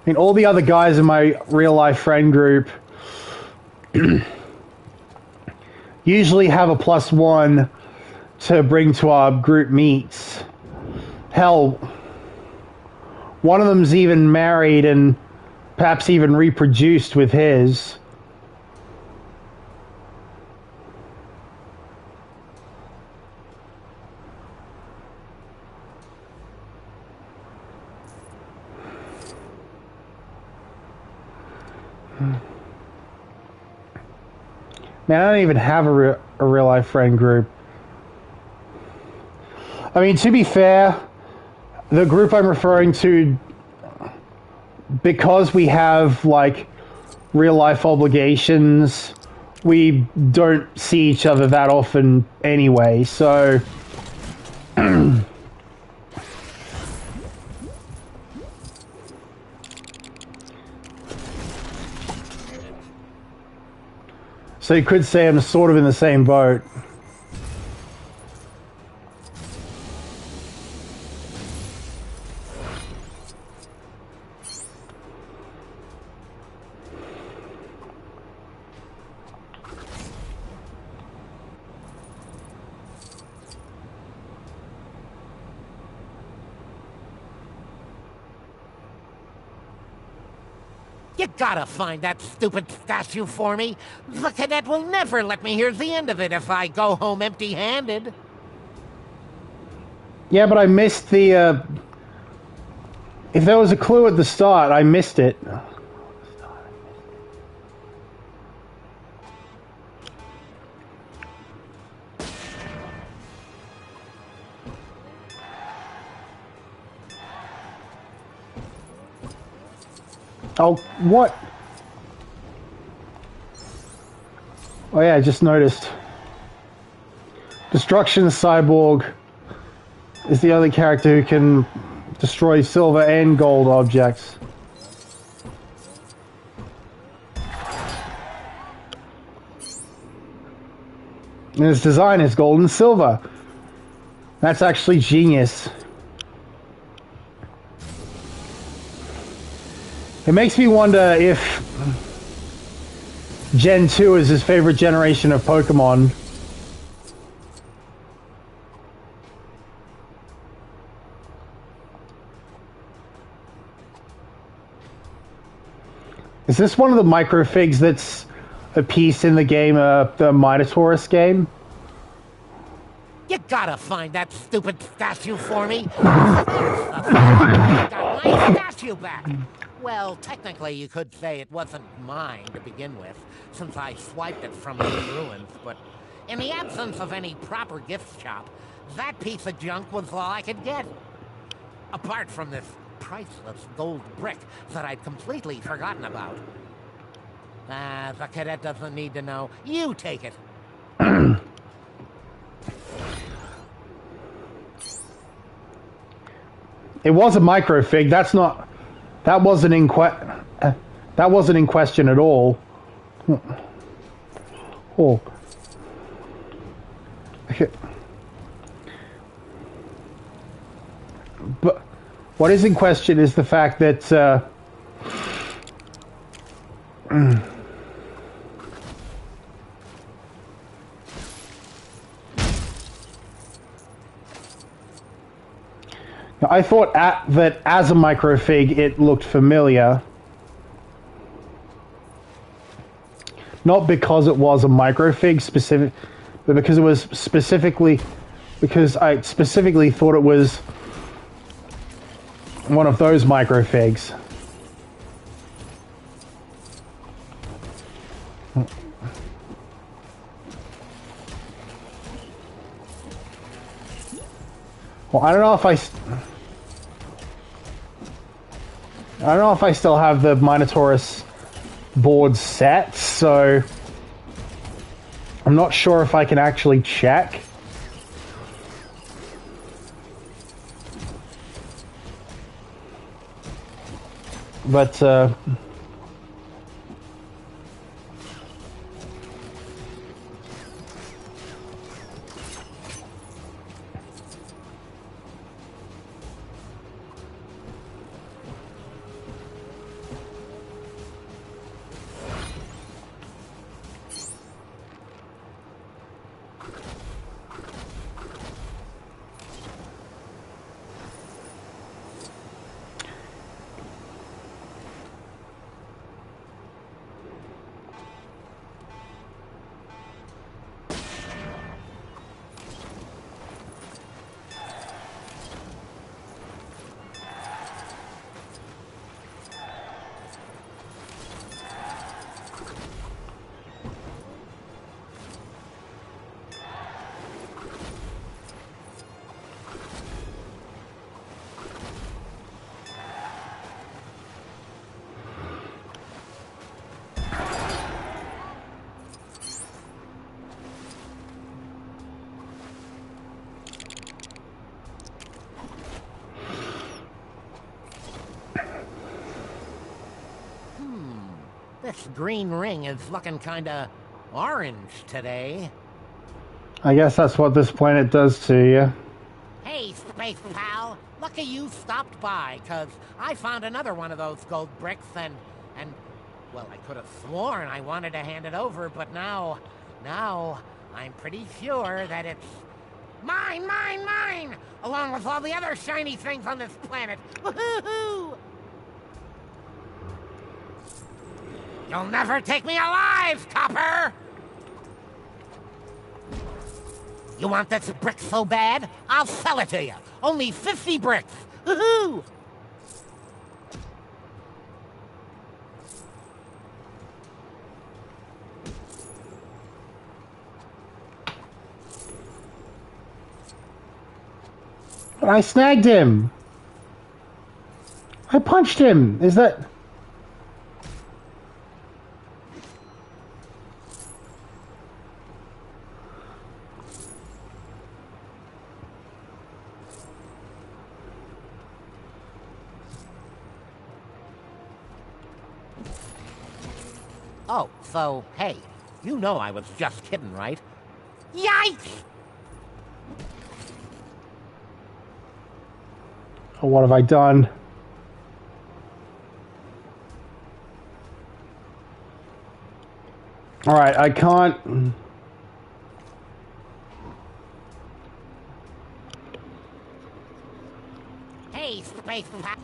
mean, all the other guys in my real life friend group usually have a +1 to bring to our group meets. Hell, one of them's even married and perhaps even reproduced with his. Man, I don't even have a real life friend group. I mean, to be fair, the group I'm referring to, because we have, like, real life obligations, we don't see each other that often anyway, so... So you could say I'm sort of in the same boat. You gotta find that stupid statue for me. The cadet will never let me hear the end of it if I go home empty-handed. Yeah, but I missed the, if there was a clue at the start, I missed it. Oh, what? Oh yeah, I just noticed. Destruction Cyborg is the only character who can destroy silver and gold objects. And his design is gold and silver. That's actually genius. It makes me wonder if Gen 2 is his favorite generation of Pokemon. Is this one of the microfigs that's a piece in the game, the Minotaurus game? You gotta find that stupid statue for me. Got my statue back. Well, technically you could say it wasn't mine to begin with, since I swiped it from the ruins, but in the absence of any proper gift shop, that piece of junk was all I could get. Apart from this priceless gold brick that I'd completely forgotten about. The cadet doesn't need to know. You take it. It was a microfig. That wasn't in question at all. Oh. Okay. But what is in question is the fact that I thought that as a microfig it looked familiar. Not because it was a microfig specific, but because it was specifically, because I specifically thought it was one of those microfigs. Well, I don't know if I don't know if I still have the Minotaurus board set, so I'm not sure if I can actually check. But this green ring is looking kinda orange today. I guess that's what this planet does to you. Hey, Space Pal, lucky you stopped by, 'cause I found another one of those gold bricks and, well, I could have sworn I wanted to hand it over, but now I'm pretty sure that it's mine, along with all the other shiny things on this planet. Woohoo! You'll never take me alive, copper! You want this brick so bad? I'll sell it to you. Only 50 bricks. Woohoo! I snagged him. I punched him. Is that... Oh, so, hey, you know I was just kidding, right? Yikes! Oh, what have I done? Alright, I can't... Hey, Space Pal.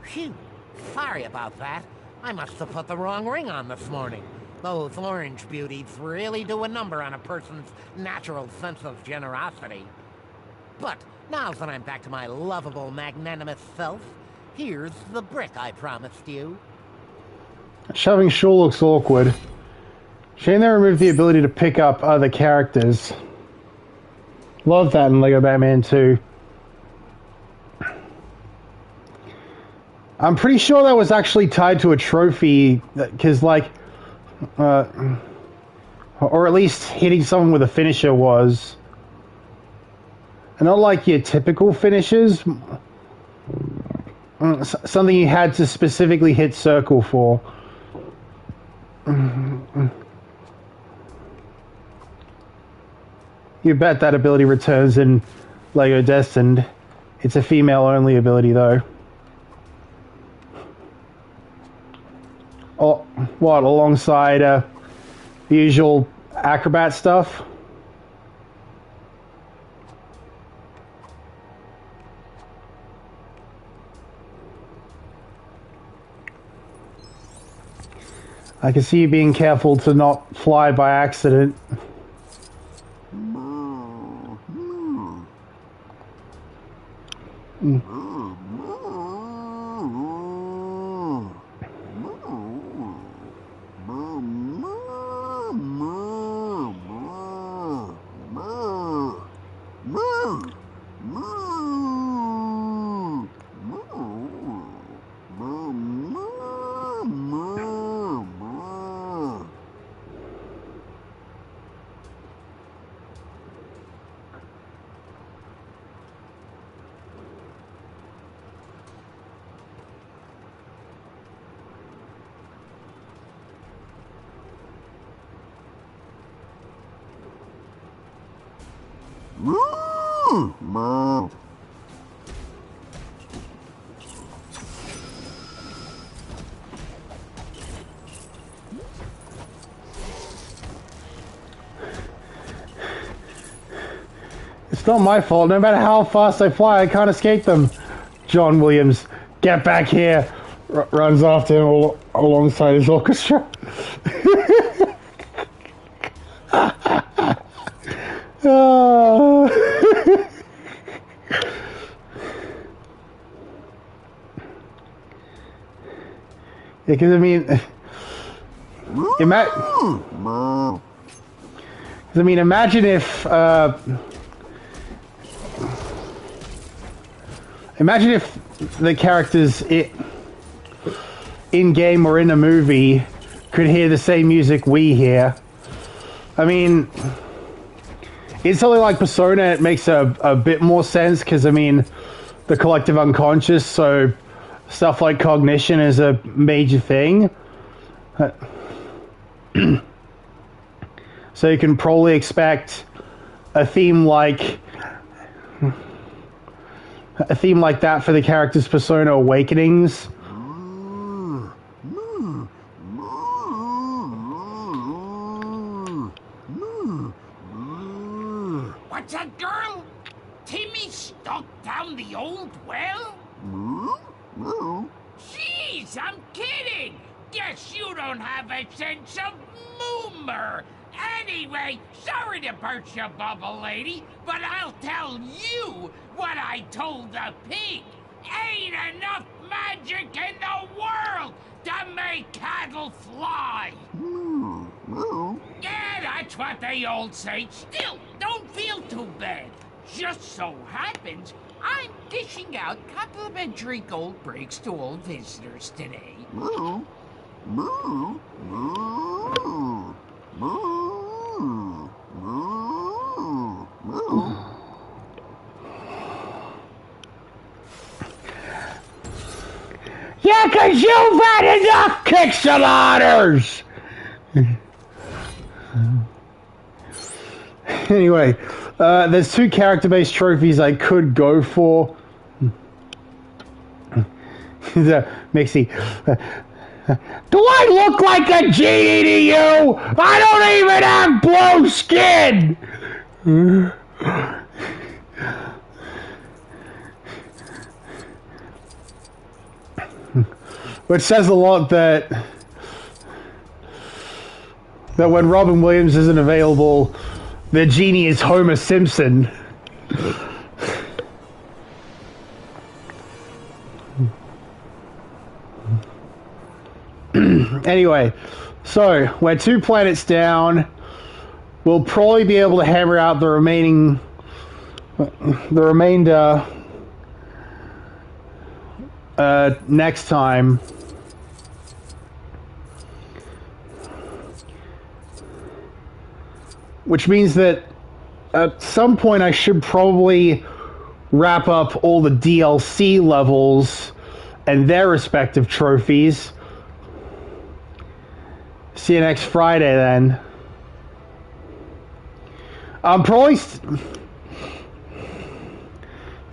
Phew, sorry about that. I must have put the wrong ring on this morning. Those orange beauties really do a number on a person's natural sense of generosity. But now that I'm back to my lovable, magnanimous self, here's the brick I promised you. Shoving sure looks awkward. Shame they removed the ability to pick up other characters. Love that in Lego Batman 2. I'm pretty sure that was actually tied to a trophy, because, like, or at least hitting someone with a finisher was. And not like your typical finishes. Something you had to specifically hit circle for. You bet that ability returns in Lego Destined. It's a female-only ability, though. Oh, what, alongside the usual acrobat stuff? I can see you being careful to not fly by accident. It's not my fault. No matter how fast I fly, I can't escape them. John Williams, get back here. Runs after him alongside his orchestra. Yeah, because I mean, imagine if the characters in game or in a movie could hear the same music we hear. I mean, in something like Persona, it makes a bit more sense because I mean, the collective unconscious, so stuff like cognition is a major thing. So you can probably expect a theme like that for the character's Persona Awakenings. What's that, girl? Timmy stuck down the old well? Jeez, I'm kidding! Guess you don't have a sense of humor. Anyway, sorry to burst your bubble, lady, but I'll tell you what I told the pig. Ain't enough magic in the world to make cattle fly. Yeah, that's what they all say. Still, don't feel too bad. Just so happens I'm dishing out complimentary gold bricks to all visitors today. Yeah, 'cause you've had enough Kickstarters! Anyway, there's 2 character-based trophies I could go for. Mixie. Do I look like a genie to you? I don't even have blue skin! Which says a lot that when Robin Williams isn't available, the genie is Homer Simpson. Anyway, so we're 2 planets down. We'll probably be able to hammer out the remainder next time. Which means that at some point I should probably wrap up all the DLC levels and their respective trophies. See you next Friday then. I'm probably...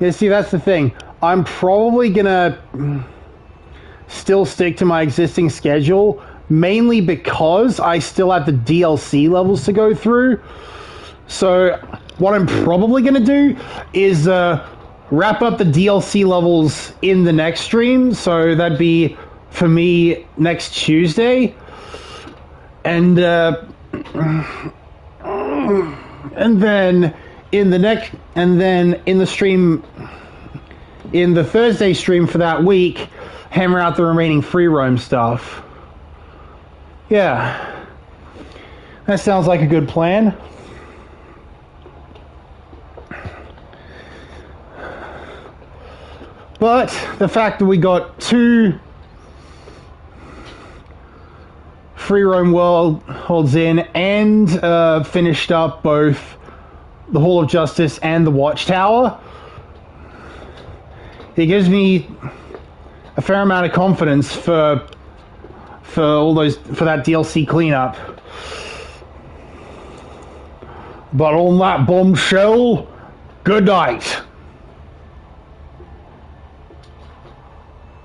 Yeah, see, that's the thing. I'm probably gonna still stick to my existing schedule, mainly because I still have the DLC levels to go through. So what I'm probably gonna do is wrap up the DLC levels in the next stream. So that'd be, for me, next Tuesday. And then in the stream, in the Thursday stream for that week, hammer out the remaining Freeroam stuff. Yeah, that sounds like a good plan. But the fact that we got 2 Freeroam worlds in and finished up both the Hall of Justice and the Watchtower, it gives me a fair amount of confidence for that DLC cleanup. But on that bombshell, good night.